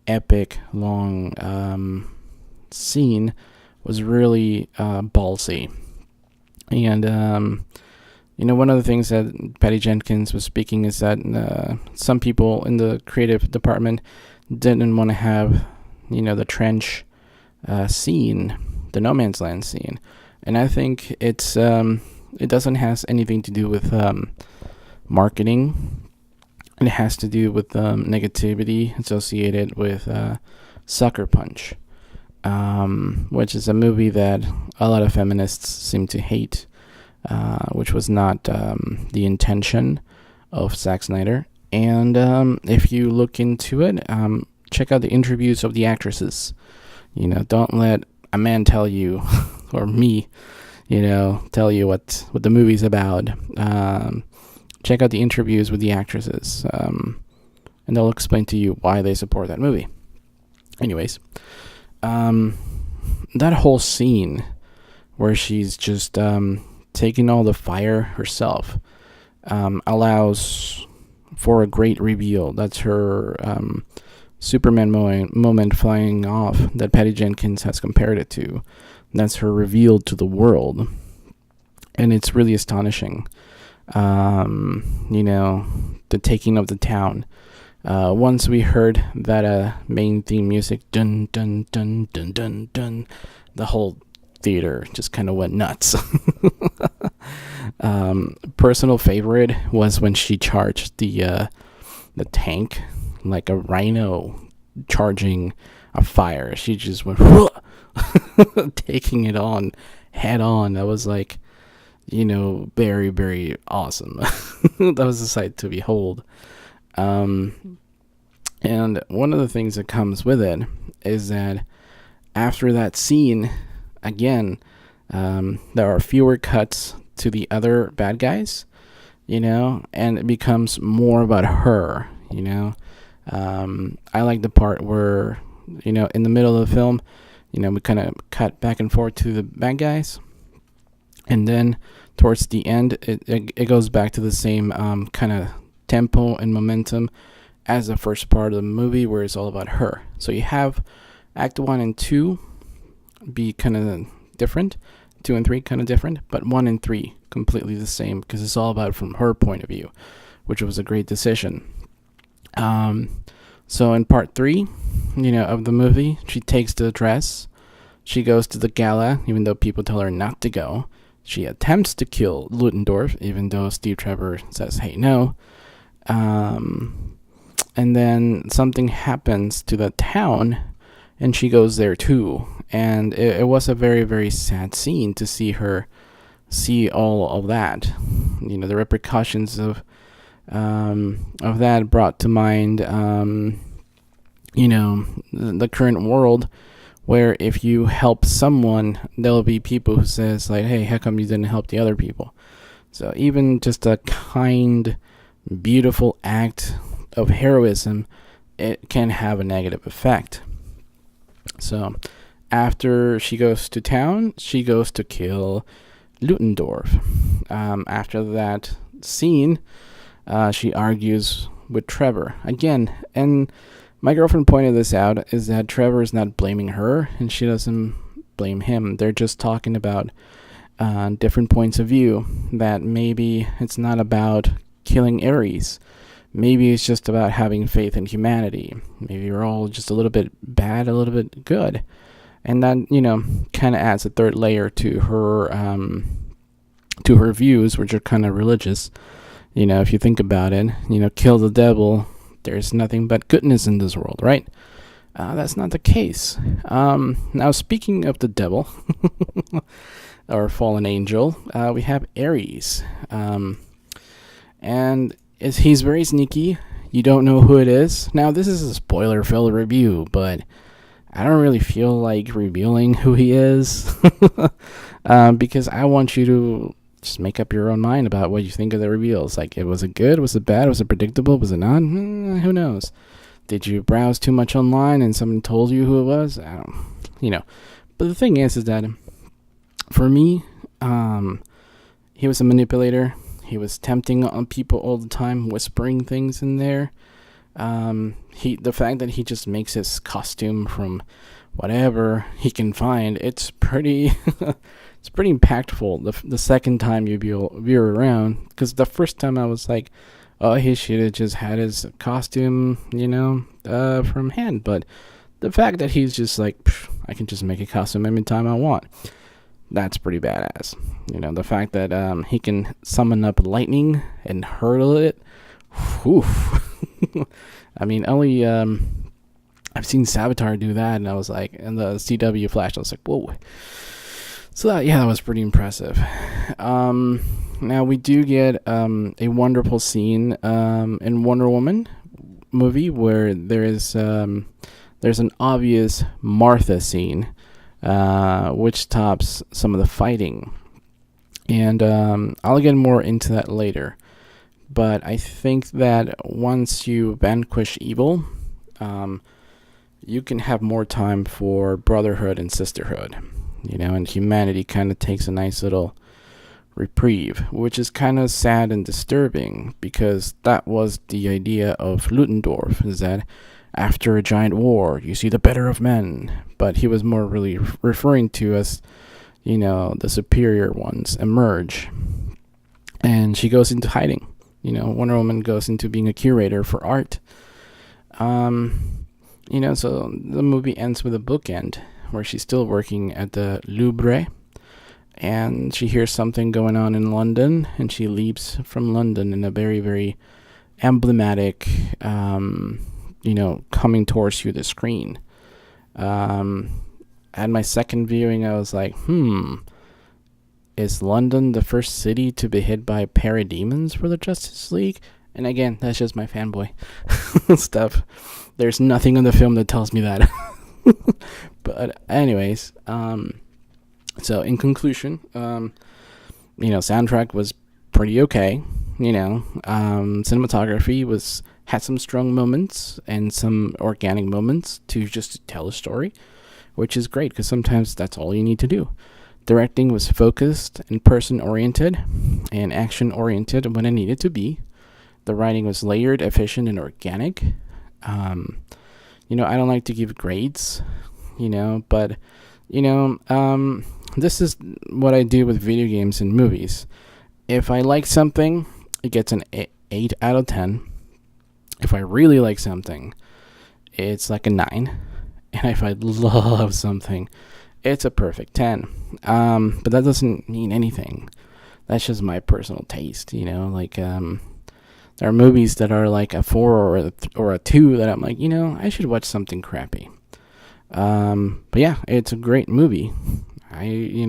epic long scene was really ballsy. And one of the things that Patty Jenkins was speaking is that some people in the creative department didn't want to have the trench scene, the no man's land scene. And I think it doesn't have anything to do with marketing. It has to do with negativity associated with Sucker Punch, which is a movie that a lot of feminists seem to hate, which was not the intention of Zack Snyder. And if you look into it, check out the interviews of the actresses. Don't let a man tell you, or me, tell you what the movie's about. Check out the interviews with the actresses, and they'll explain to you why they support that movie. Anyways, that whole scene where she's just taking all the fire herself allows for a great reveal. That's her Superman moment flying off that Patty Jenkins has compared it to. That's her reveal to the world. And it's really astonishing. The taking of the town. Once we heard that main theme music, dun dun dun dun dun dun, the whole theater just kind of went nuts. Personal favorite was when she charged the tank like a rhino charging a fire. She just went taking it on head on. That was like, very, very awesome. That was a sight to behold. And one of the things that comes with it is that after that scene, again, there are fewer cuts to the other bad guys, and it becomes more about her, I like the part where, in the middle of the film, we kind of cut back and forth to the bad guys. And then towards the end, it goes back to the same kind of tempo and momentum as the first part of the movie, where it's all about her. So you have Act 1 and 2 be kind of different, 2 and 3 kind of different, but 1 and 3 completely the same, because it's all about from her point of view, which was a great decision. So in part 3, of the movie, she takes the dress, she goes to the gala, even though people tell her not to go. She attempts to kill Ludendorff, even though Steve Trevor says, hey, no. And then something happens to the town, and she goes there too. And it was a very, very sad scene to see her see all of that. The repercussions of that brought to mind, the current world, where if you help someone, there'll be people who says like, hey, how come you didn't help the other people? So even just a kind, beautiful act of heroism, it can have a negative effect. So after she goes to town, she goes to kill Ludendorff. After that scene, she argues with Trevor again, and my girlfriend pointed this out, is that Trevor is not blaming her and she doesn't blame him. They're just talking about different points of view, that maybe it's not about killing Ares. Maybe it's just about having faith in humanity. Maybe we're all just a little bit bad, a little bit good. And that, kind of adds a third layer to her views, which are kind of religious. If you think about it, kill the devil, there's nothing but goodness in this world, right? That's not the case. Now, speaking of the devil, or fallen angel, we have Ares. And he's very sneaky. You don't know who it is. Now, this is a spoiler-filled review, but I don't really feel like revealing who he is. Because I want you to just make up your own mind about what you think of the reveals. Like, was it good? Was it bad? Was it predictable? Was it not? Who knows? Did you browse too much online and someone told you who it was? I don't. But the thing is that for me, he was a manipulator. He was tempting on people all the time, whispering things in there. The fact that he just makes his costume from whatever he can find, it's pretty it's pretty impactful the second time you view around, because the first time I was like, oh, he should have just had his costume, from hand. But the fact that he's just like, I can just make a costume anytime I want, that's pretty badass. The fact that he can summon up lightning and hurl it, I mean, only I've seen Savitar do that, and I was like, and the CW Flash, I was like, whoa. So that was pretty impressive. Now we do get a wonderful scene in Wonder Woman movie where there's an obvious Martha scene, which tops some of the fighting, and I'll get more into that later. But I think that once you vanquish evil, you can have more time for brotherhood and sisterhood, and humanity kind of takes a nice little reprieve, which is kind of sad and disturbing, because that was the idea of Ludendorff, is that after a giant war, you see the better of men. But he was more really referring to as, the superior ones emerge. And she goes into hiding. Wonder Woman goes into being a curator for art. So the movie ends with a bookend where she's still working at the Louvre, and she hears something going on in London, and she leaps from London in a very, very emblematic, coming towards you, the screen. At my second viewing, I was like, is London the first city to be hit by parademons for the Justice League? And again, that's just my fanboy stuff. There's nothing in the film that tells me that. But anyways, so in conclusion, soundtrack was pretty okay. Cinematography had some strong moments and some organic moments to just tell a story, which is great, because sometimes that's all you need to do. Directing was focused and person-oriented and action-oriented when it needed to be. The writing was layered, efficient, and organic. I don't like to give grades, but, this is what I do with video games and movies. If I like something, it gets an 8 out of 10. If I really like something, it's like a 9. And if I love something, it's a perfect 10. But that doesn't mean anything. That's just my personal taste, there are movies that are like a 4 or a 2 that I'm like, I should watch something crappy. But yeah, it's a great movie. I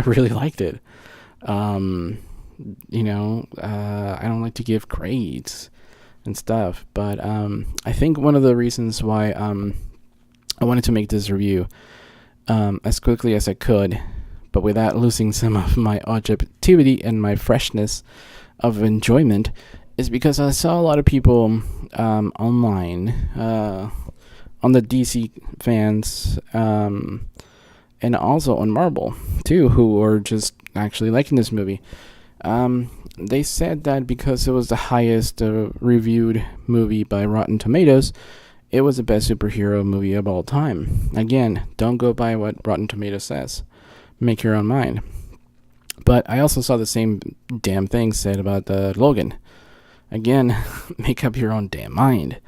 really liked it. I don't like to give grades and stuff, but I think one of the reasons why I wanted to make this review as quickly as I could, but without losing some of my objectivity and my freshness of enjoyment, is because I saw a lot of people online, on the DC fans, and also on Marvel too, who were just actually liking this movie. They said that because it was the highest reviewed movie by Rotten Tomatoes, it was the best superhero movie of all time. Again, don't go by what Rotten Tomatoes says. Make your own mind. But I also saw the same damn thing said about Logan. Again, make up your own damn mind.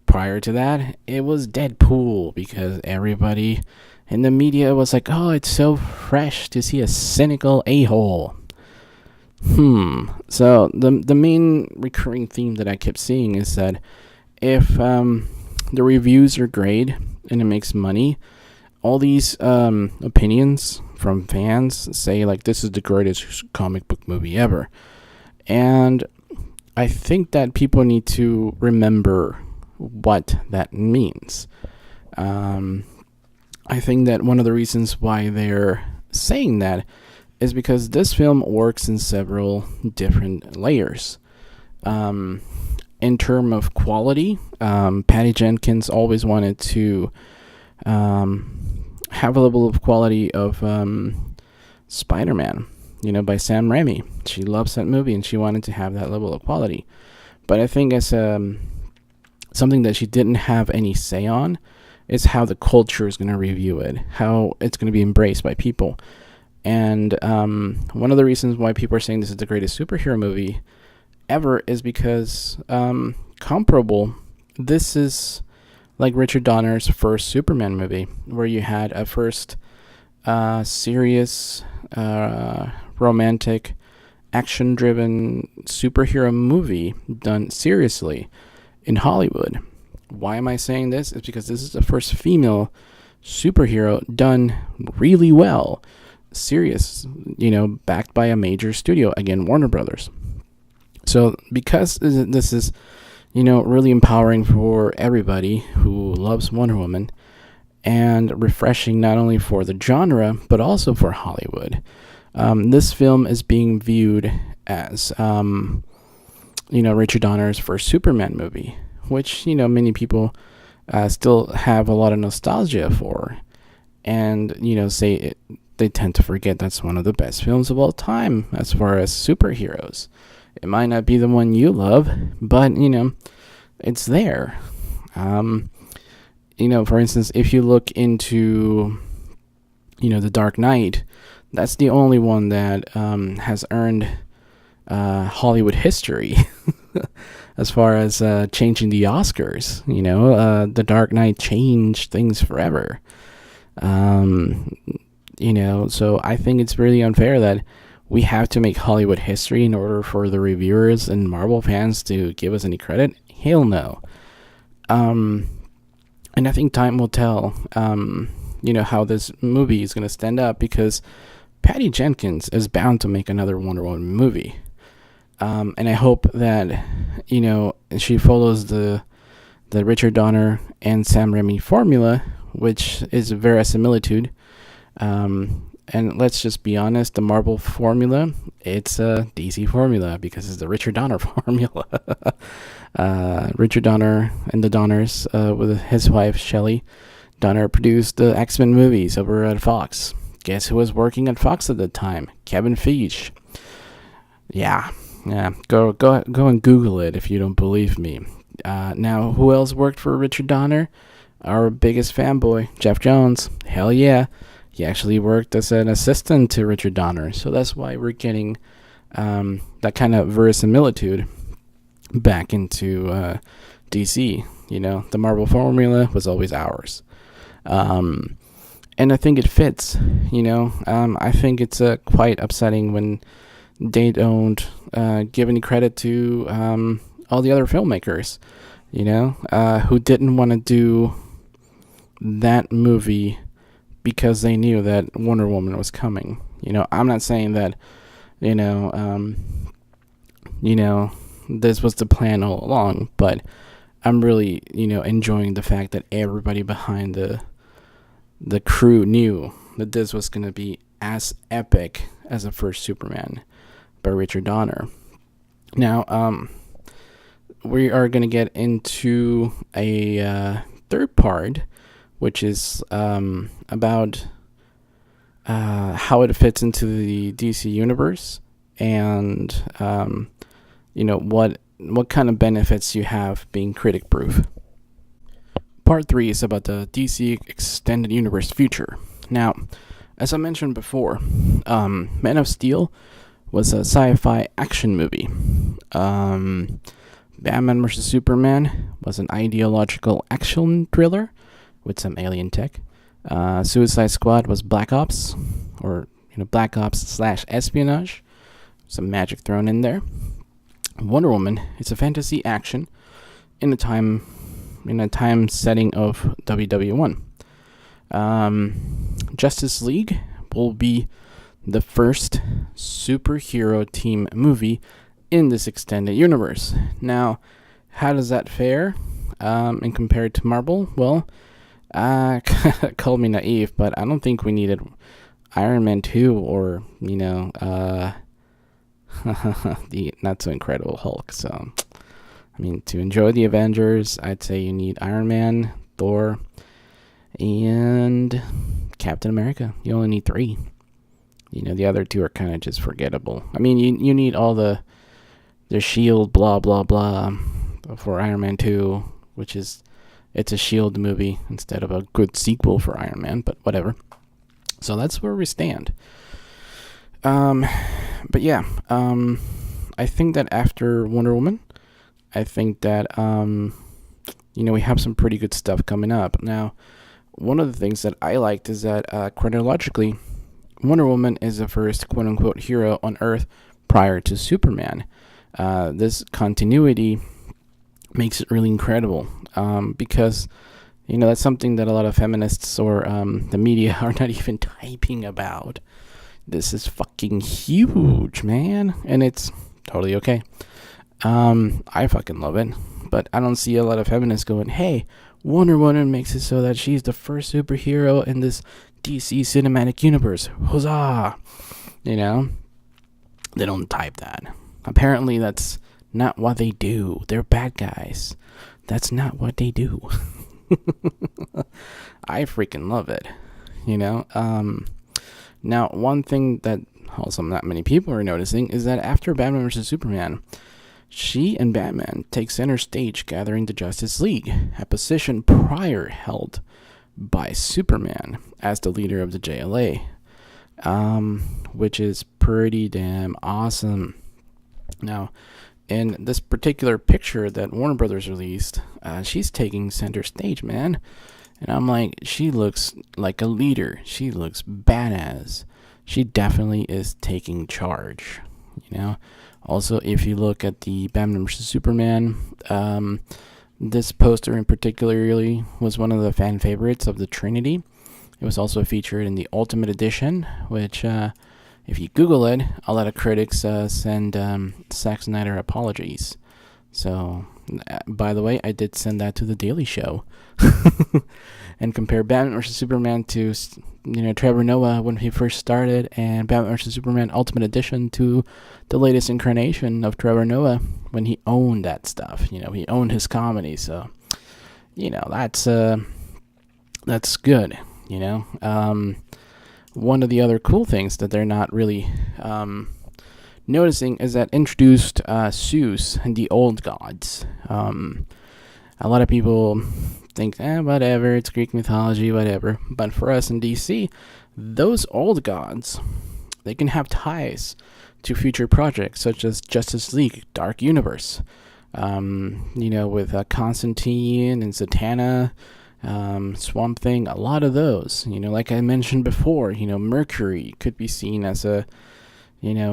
Prior to that, it was Deadpool, because everybody in the media was like, oh, it's so fresh to see a cynical a-hole. So the main recurring theme that I kept seeing is that if the reviews are great and it makes money, all these opinions from fans say like this is the greatest comic book movie ever. And I think that people need to remember what that means. I think that one of the reasons why they're saying that is because this film works in several different layers. In terms of quality, Patty Jenkins always wanted to have a level of quality of Spider-Man, by Sam Raimi. She loves that movie and she wanted to have that level of quality. But I think as something that she didn't have any say on is how the culture is going to review it, how it's going to be embraced by people. And one of the reasons why people are saying this is the greatest superhero movie ever is because comparable, this is like Richard Donner's first Superman movie, where you had a first serious, romantic, action-driven superhero movie done seriously in Hollywood. Why am I saying this? It's because this is the first female superhero done really well, serious, backed by a major studio, again, Warner Brothers. So because this is, really empowering for everybody who loves Wonder Woman, and refreshing not only for the genre, but also for Hollywood. This film is being viewed as, Richard Donner's first Superman movie, which, many people still have a lot of nostalgia for. And, say they tend to forget that's one of the best films of all time as far as superheroes. It might not be the one you love, but, it's there. For instance, if you look into, The Dark Knight, that's the only one that has earned Hollywood history as far as changing the Oscars. The Dark Knight changed things forever. So I think it's really unfair that we have to make Hollywood history in order for the reviewers and Marvel fans to give us any credit. Hell no. And I think time will tell, how this movie is going to stand up, because Patty Jenkins is bound to make another Wonder Woman movie. And I hope that, she follows the Richard Donner and Sam Raimi formula, which is verisimilitude. And let's just be honest, the Marvel formula, it's a DC formula because it's the Richard Donner formula. Richard Donner and the Donners, with his wife, Shelley Donner, produced the X-Men movies over at Fox. Guess who was working at Fox at the time? Kevin Feige. Yeah. Go and Google it if you don't believe me. Now, who else worked for Richard Donner? Our biggest fanboy, Jeff Jones. Hell yeah. He actually worked as an assistant to Richard Donner. So that's why we're getting that kind of verisimilitude back into DC. The Marvel formula was always ours. And I think it fits. I think it's quite upsetting when they don't give any credit to all the other filmmakers, who didn't want to do that movie because they knew that Wonder Woman was coming. I'm not saying that, this was the plan all along, but I'm really, enjoying the fact that everybody behind the crew knew that this was going to be as epic as the first Superman by Richard Donner. Now, we are going to get into a third part, which is about how it fits into the DC universe, and what kind of benefits you have being critic proof. Part 3 is about the DC Extended Universe future. Now, as I mentioned before, Man of Steel was a sci-fi action movie. Batman vs. Superman was an ideological action thriller with some alien tech. Suicide Squad was Black Ops, or Black Ops / espionage. Some magic thrown in there. Wonder Woman is a fantasy action in a time in a time setting of WW1. Justice League will be the first superhero team movie in this extended universe. Now, how does that fare and compared to Marvel? Well, call me naive, but I don't think we needed Iron Man 2 or, the not so incredible Hulk. So, I mean, to enjoy the Avengers, I'd say you need Iron Man, Thor, and Captain America. You only need 3. The other 2 are kind of just forgettable. I mean, you need all the shield, blah, blah, blah, for Iron Man 2, which is, it's a shield movie instead of a good sequel for Iron Man, but whatever. So that's where we stand. But yeah, I think that after Wonder Woman, I think that, we have some pretty good stuff coming up. Now, one of the things that I liked is that, chronologically, Wonder Woman is the first quote-unquote hero on Earth prior to Superman. This continuity makes it really incredible, because, that's something that a lot of feminists or the media are not even typing about. This is fucking huge, man, and it's totally okay. I fucking love it, but I don't see a lot of feminists going, hey, Wonder Woman makes it so that she's the first superhero in this DC cinematic universe. Huzzah! They don't type that. Apparently, that's not what they do. They're bad guys. That's not what they do. I freaking love it. Now, one thing that also not many people are noticing is that after Batman vs. Superman, she and Batman take center stage gathering the Justice League, a position prior held by Superman as the leader of the JLA, which is pretty damn awesome. Now, in this particular picture that Warner Brothers released, she's taking center stage, man. And I'm like, she looks like a leader. She looks badass. She definitely is taking charge, Also, if you look at the Batman vs. Superman, this poster in particularly was one of the fan favorites of the Trinity. It was also featured in the Ultimate Edition, which, if you Google it, a lot of critics send Zack Snyder apologies. So, by the way, I did send that to The Daily Show. And compare Batman vs. Superman to, Trevor Noah when he first started, and Batman vs. Superman Ultimate Edition to the latest incarnation of Trevor Noah when he owned that stuff. He owned his comedy. So, that's good. One of the other cool things that they're not really noticing is that introduced Zeus and the old gods. A lot of people think, whatever, it's Greek mythology, whatever. But for us in DC, those old gods, they can have ties to future projects such as Justice League, Dark Universe, with Constantine and Zatanna, Swamp Thing, a lot of those. Like I mentioned before, Mercury could be seen as a,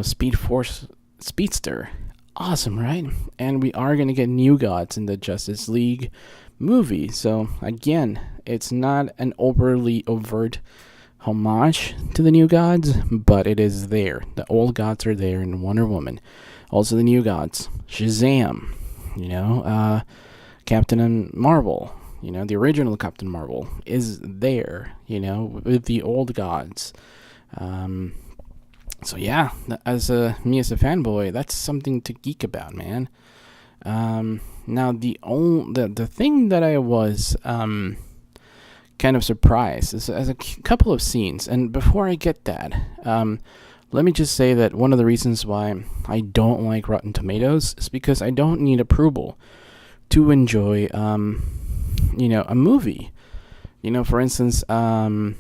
Speed Force speedster. Awesome, right? And we are going to get new gods in the Justice League movie. So, again, it's not an overly overt homage to the new gods, but it is there. The old gods are there in Wonder Woman. Also the new gods. Shazam. Captain Marvel. The original Captain Marvel is there, with the old gods. So yeah, as me as a fanboy, that's something to geek about, man. Now the thing that I was kind of surprised is as a couple of scenes, and before I get that, let me just say that one of the reasons why I don't like Rotten Tomatoes is because I don't need approval to enjoy a movie. For instance, one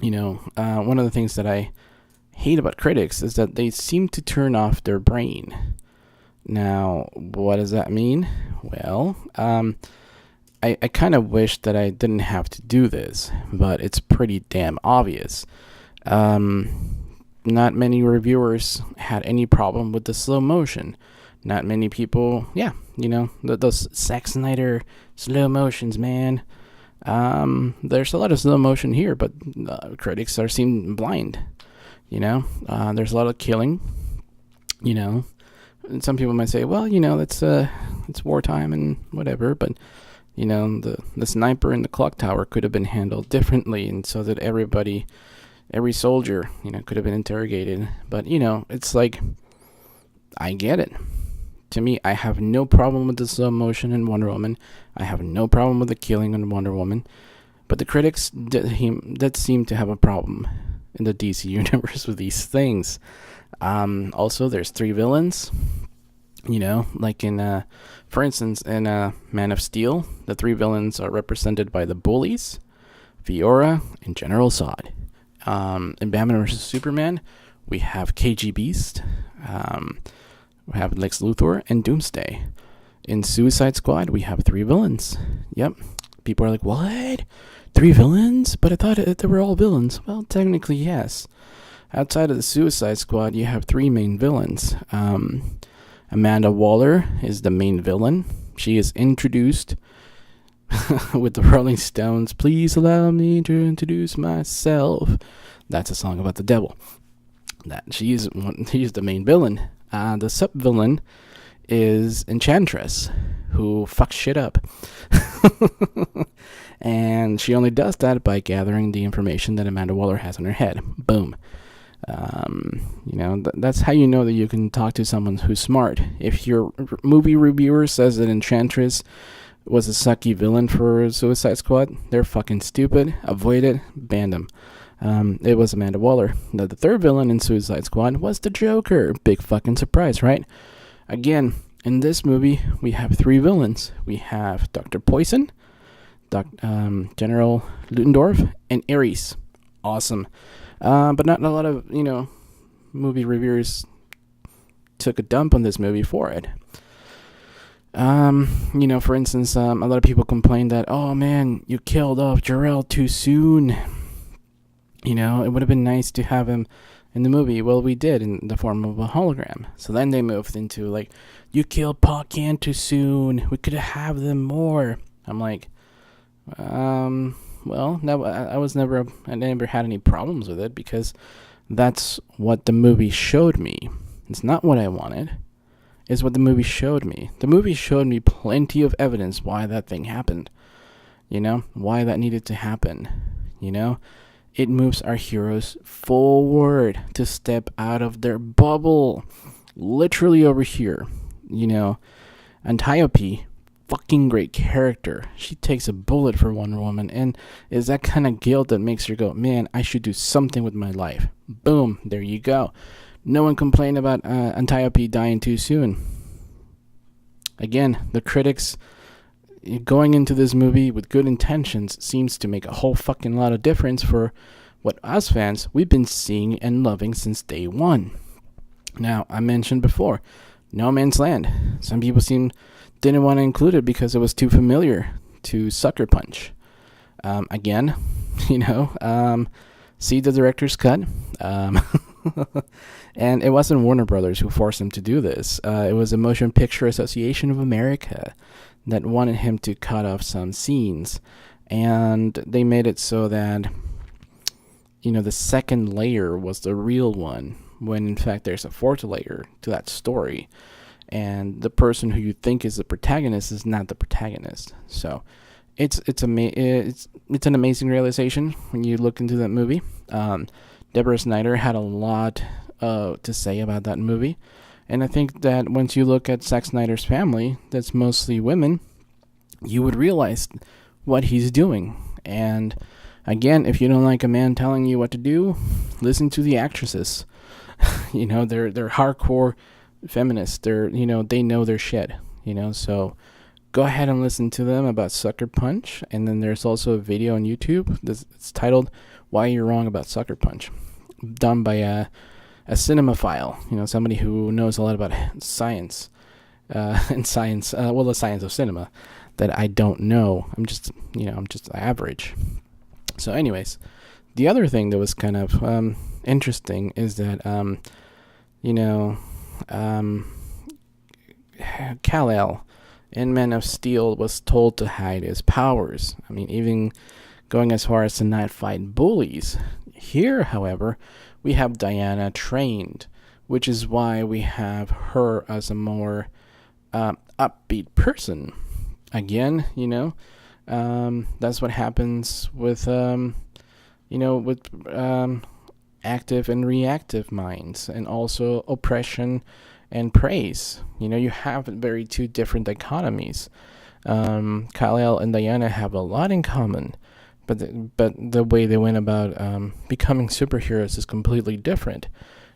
of the things that I hate about critics is that they seem to turn off their brain. Now, what does that mean? Well, I kind of wish that I didn't have to do this, but it's pretty damn obvious. Not many reviewers had any problem with the slow motion. Not many people, those Zack Snyder slow motions, man. There's a lot of slow motion here, but critics are seen blind. There's a lot of killing. And some people might say, well, that's it's wartime and whatever, but the sniper in the clock tower could have been handled differently, and so that every soldier, could have been interrogated. But it's like, I get it. To me, I have no problem with the slow motion in Wonder Woman. I have no problem with the killing in Wonder Woman. But the critics that seem to have a problem in the DC universe with these things. Also, there's 3 villains. Like for instance, in Man of Steel, the 3 villains are represented by the bullies, Fiora, and General Zod. In Batman vs. Superman, we have KG Beast, we have Lex Luthor, and Doomsday. In Suicide Squad, we have 3 villains. Yep. People are like, what? 3 villains? But I thought they were all villains. Well, technically, yes. Outside of the Suicide Squad, you have 3 main villains. Amanda Waller is the main villain. She is introduced with the Rolling Stones. Please allow me to introduce myself. That's a song about the devil. She's the main villain. The sub-villain is Enchantress, who fucks shit up. And she only does that by gathering the information that Amanda Waller has in her head. Boom. That's how you know that you can talk to someone who's smart. If your movie reviewer says that Enchantress was a sucky villain for Suicide Squad, they're fucking stupid. Avoid it. Ban them. It was Amanda Waller. The 3rd villain in Suicide Squad was the Joker. Big fucking surprise, right? Again, in this movie, we have 3 villains. We have Dr. Poison, General Ludendorff, and Ares. Awesome. But not a lot of, movie reviewers took a dump on this movie for it. For instance, a lot of people complained that, oh man, you killed off Jor-El too soon. It would have been nice to have him in the movie. Well, we did, in the form of a hologram. So then they moved into, like, you killed Paul Kent too soon. We could have them more. I'm like, well, no, I never had any problems with it, because that's what the movie showed me. It's not what I wanted. It's what the movie showed me. The movie showed me plenty of evidence why that thing happened. Why that needed to happen. It moves our heroes forward to step out of their bubble. Literally over here. Antiope, fucking great character. She takes a bullet for Wonder Woman, and is that kind of guilt that makes her go, man, I should do something with my life. Boom, there you go. No one complained about Antiope dying too soon. Again, the critics going into this movie with good intentions seems to make a whole fucking lot of difference for what us fans, we've been seeing and loving since day one. Now, I mentioned before, No Man's Land. Some people didn't want to include it because it was too familiar to Sucker Punch. Again, see the director's cut. And it wasn't Warner Brothers who forced him to do this. It was the Motion Picture Association of America that wanted him to cut off some scenes. And they made it so that, the second layer was the real one, when in fact there's a 4th layer to that story. And the person who you think is the protagonist is not the protagonist. So it's an amazing realization when you look into that movie. Deborah Snyder had a lot to say about that movie. And I think that once you look at Zack Snyder's family, that's mostly women, you would realize what he's doing. And again, if you don't like a man telling you what to do, listen to the actresses. They're hardcore feminists. They know their shit. So go ahead and listen to them about Sucker Punch. And then there's also a video on YouTube. It's titled "Why You're Wrong About Sucker Punch," done by a cinemaphile. Somebody who knows a lot about science, the science of cinema that I don't know. I'm just average. So anyways, the other thing that was kind of interesting is that Kal-El in Man of Steel was told to hide his powers. I mean, even going as far as to not fight bullies. Here, however, we have Diana trained, which is why we have her as a more upbeat person. Again, that's what happens with, active and reactive minds, and also oppression and praise. You have very two different dichotomies. Kal-El and Diana have a lot in common, but the way they went about becoming superheroes is completely different.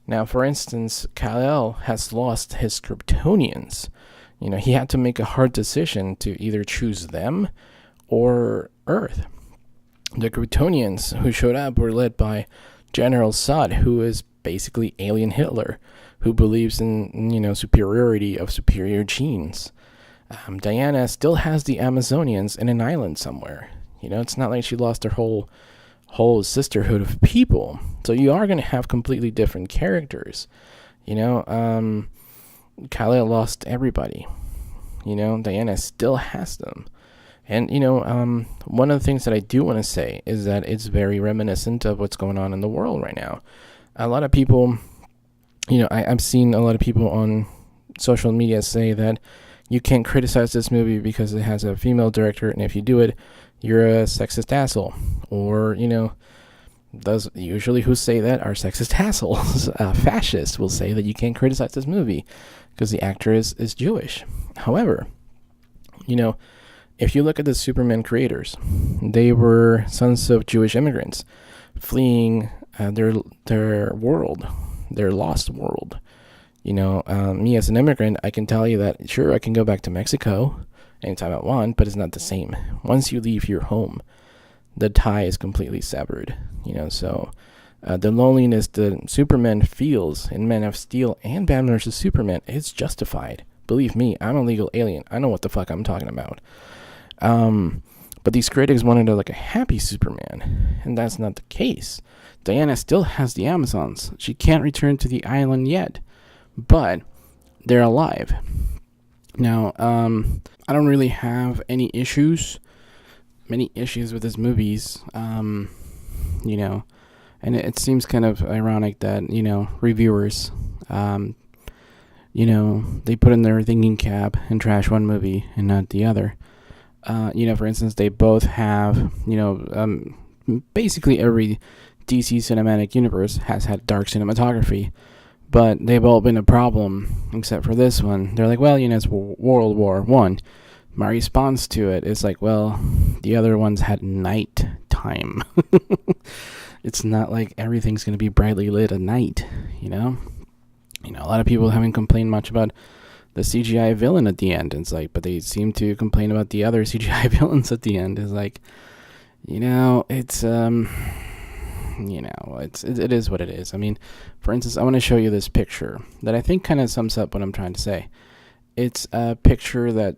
Now, for instance, Kal-El has lost his Kryptonians. He had to make a hard decision to either choose them or Earth. The Kryptonians who showed up were led by General Zod, who is basically alien Hitler, who believes in, superiority of superior genes. Diana still has the Amazonians in an island somewhere. It's not like she lost her whole sisterhood of people. So you are going to have completely different characters. Kal-El lost everybody. Diana still has them. And, one of the things that I do want to say is that it's very reminiscent of what's going on in the world right now. A lot of people, I've seen a lot of people on social media say that you can't criticize this movie because it has a female director, and if you do it, you're a sexist asshole. Or, those usually who say that are sexist assholes. Fascists will say that you can't criticize this movie because the actor is Jewish. However, if you look at the Superman creators, they were sons of Jewish immigrants fleeing their world, their lost world. Me as an immigrant, I can tell you that, sure, I can go back to Mexico anytime I want, but it's not the same. Once you leave your home, the tie is completely severed. So the loneliness that Superman feels in Man of Steel and Batman vs. Superman is justified. Believe me, I'm a legal alien. I know what the fuck I'm talking about. But these critics wanted a happy Superman, and that's not the case. Diana still has the Amazons. She can't return to the island yet, but they're alive. Now, I don't really have many issues with this movies, and it seems kind of ironic that, reviewers, they put in their thinking cap and trash one movie and not the other. For instance, they both have, basically every DC cinematic universe has had dark cinematography, but they've all been a problem, except for this one. They're like, well, it's World War I. My response to it is like, well, the other ones had night time. It's not like everything's going to be brightly lit at night, a lot of people haven't complained much about the CGI villain at the end. It's like, but they seem to complain about the other CGI villains at the end. It's like, it's it is what it is. I mean, for instance, I want to show you this picture that I think kind of sums up what I'm trying to say. It's a picture that,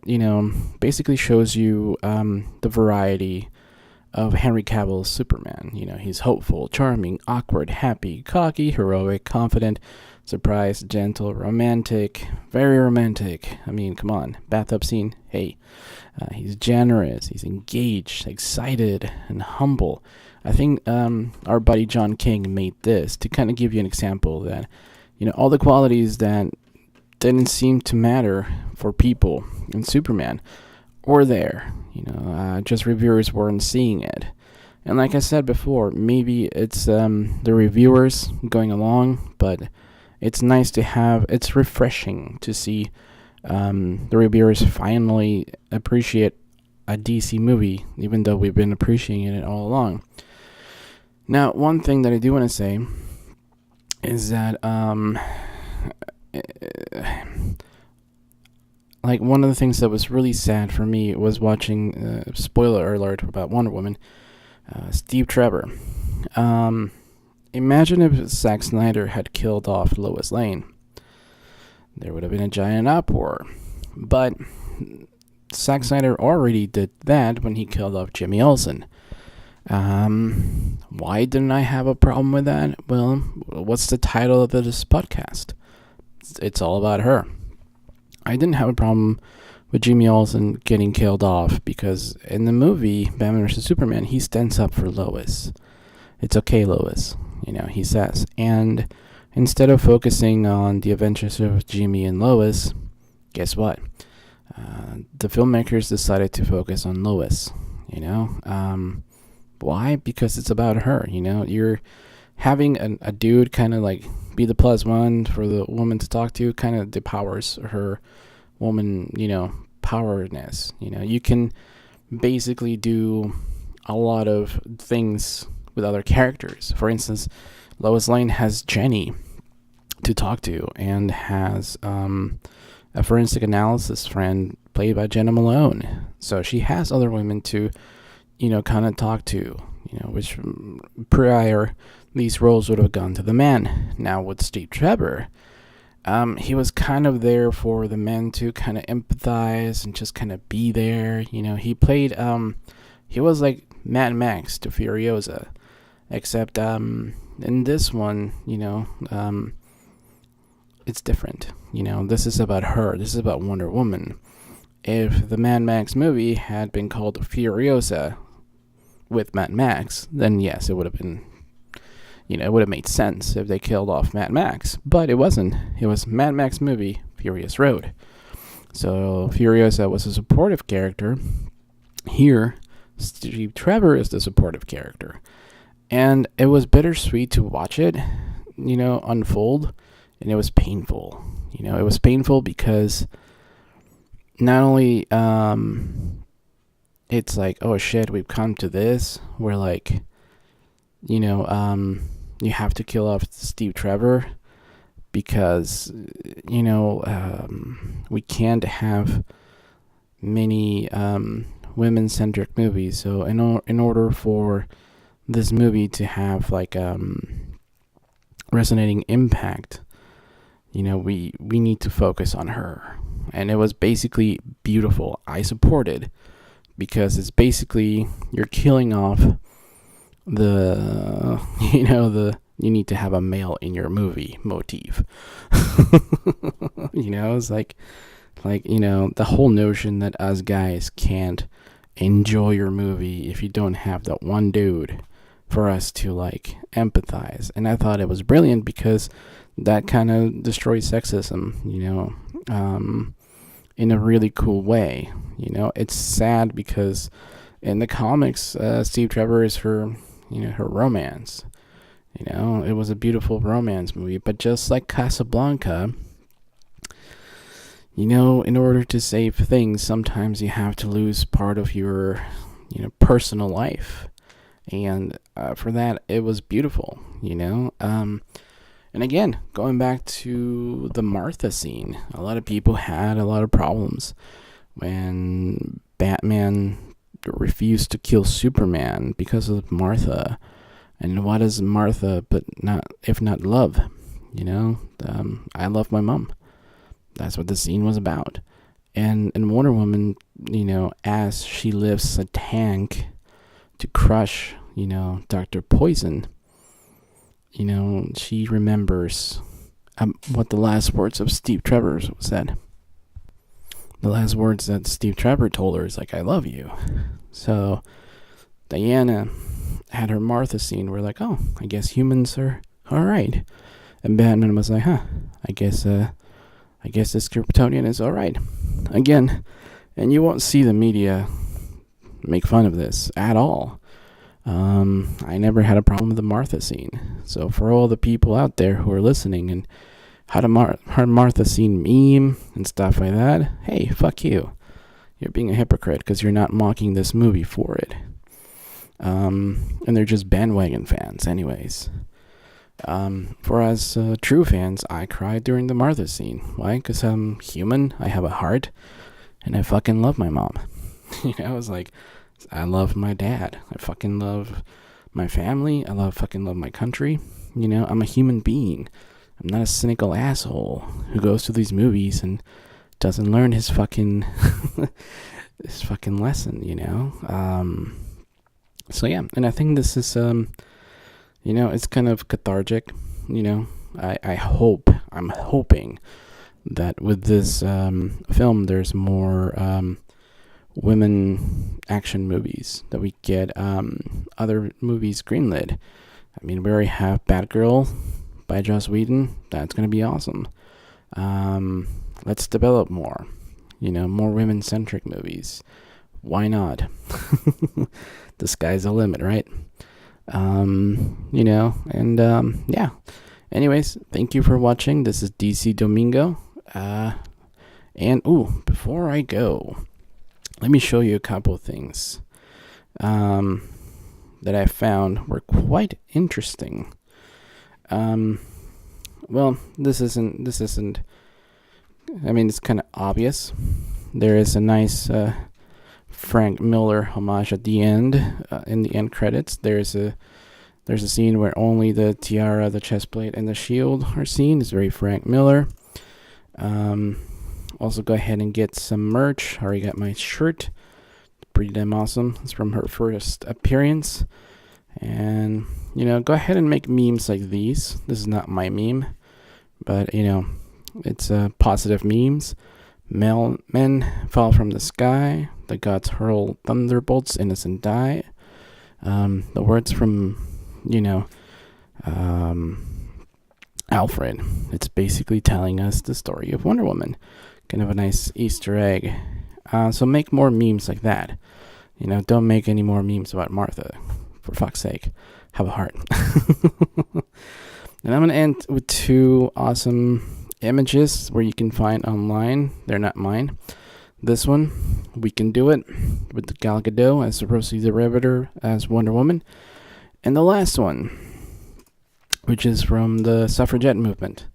basically shows you the variety of Henry Cavill's Superman. He's hopeful, charming, awkward, happy, cocky, heroic, confident, surprised, gentle, romantic, very romantic. I mean, come on, bathtub scene, hey. He's generous, he's engaged, excited, and humble. I think our buddy John King made this to kind of give you an example that, all the qualities that didn't seem to matter for people in Superman were there. Just reviewers weren't seeing it. And like I said before, maybe it's the reviewers going along, but it's it's refreshing to see the reviewers finally appreciate a DC movie, even though we've been appreciating it all along. Now, one thing that I do want to say is that, one of the things that was really sad for me was watching, spoiler alert about Wonder Woman, Steve Trevor. Imagine if Zack Snyder had killed off Lois Lane. There would have been a giant uproar. But Zack Snyder already did that when he killed off Jimmy Olsen. Why didn't I have a problem with that? Well, what's the title of this podcast? It's all about her. I didn't have a problem with Jimmy Olsen getting killed off because in the movie Batman vs Superman, he stands up for Lois. It's okay, Lois, he says. And instead of focusing on the adventures of Jimmy and Lois, guess what? The filmmakers decided to focus on Lois. Why? Because it's about her. You're having a dude kind of like be the plus one for the woman to talk to, kind of depowers her woman, powerness. You can basically do a lot of things with other characters. For instance, Lois Lane has Jenny to talk to and has a forensic analysis friend played by Jenna Malone. So she has other women to, kind of talk to, which prior these roles would have gone to the men. Now with Steve Trevor, he was kind of there for the men to kind of empathize and just kind of be there. He played, he was like Mad Max to Furiosa, except in this one, it's different. This is about her. This is about Wonder Woman. If the Mad Max movie had been called Furiosa with Mad Max, then yes, it would have been, it would have made sense if they killed off Mad Max. But it wasn't. It was Mad Max movie, Furious Road. So Furiosa was a supportive character. Here, Steve Trevor is the supportive character. And it was bittersweet to watch it, unfold. And it was painful. It was painful because not only it's like, oh shit, we've come to this. We're like, you have to kill off Steve Trevor because, we can't have many women-centric movies. So in order for this movie to have like resonating impact, we need to focus on her. And it was basically beautiful. I supported because it's basically you're killing off the you need to have a male in your movie motif. It's like the whole notion that us guys can't enjoy your movie if you don't have that one dude for us to like empathize. And I thought it was brilliant because that kind of destroys sexism, in a really cool way. It's sad because in the comics, Steve Trevor is her, her romance. It was a beautiful romance movie, but just like Casablanca, in order to save things, sometimes you have to lose part of your, personal life. And for that, it was beautiful, And again, going back to the Martha scene, a lot of people had a lot of problems when Batman refused to kill Superman because of Martha. And what is Martha if not love? I love my mom. That's what the scene was about. And Wonder Woman, as she lifts a tank to crush, Dr. Poison, she remembers what the last words of Steve Trevor said. The last words that Steve Trevor told her is like, I love you. So Diana had her Martha scene where like, oh, I guess humans are alright. And Batman was like, I guess this Kryptonian is alright. Again, and you won't see the media make fun of this at all. I never had a problem with the Martha scene. So for all the people out there who are listening and had a Martha scene meme and stuff like that, hey, fuck you. You're being a hypocrite because you're not mocking this movie for it. And they're just bandwagon fans anyways. For us true fans, I cried during the Martha scene. Why? Because I'm human, I have a heart, and I fucking love my mom. I was like, I love my dad. I fucking love my family. I fucking love my country. I'm a human being. I'm not a cynical asshole who goes to these movies and doesn't learn his fucking his fucking lesson, So yeah, and I think this is it's kind of cathartic, I'm hoping that with this film, there's more women action movies, that we get other movies greenlit. I mean, we already have Batgirl by Joss Whedon. That's going to be awesome. Let's develop more, more women-centric movies. Why not? The sky's the limit, right? Yeah. Anyways, thank you for watching. This is DC Domingo. Before I go, let me show you a couple of things that I found were quite interesting. Well, this isn't. I mean, it's kind of obvious. There is a nice Frank Miller homage at the end. In the end credits, there's a scene where only the tiara, the chest plate, and the shield are seen. It's very Frank Miller. Also, go ahead and get some merch. I already got my shirt. Pretty damn awesome. It's from her first appearance. And, go ahead and make memes like these. This is not my meme, but, it's positive memes. Men fall from the sky. The gods hurl thunderbolts, innocent die. The words from, Alfred. It's basically telling us the story of Wonder Woman. Kind of a nice Easter egg. So make more memes like that. Don't make any more memes about Martha. For fuck's sake. Have a heart. And I'm going to end with two awesome images where you can find online. They're not mine. This one, We Can Do It, with Gal Gadot as Rosie the Riveter as Wonder Woman. And the last one, which is from the suffragette movement.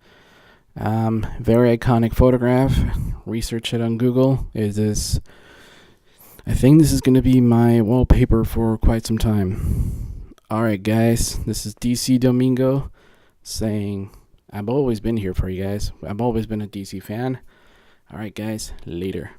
Very iconic photograph. Research it on Google. I think this is going to be my wallpaper for quite some time. Alright guys, this is DC Domingo saying, I've always been here for you guys. I've always been a DC fan. Alright guys, later.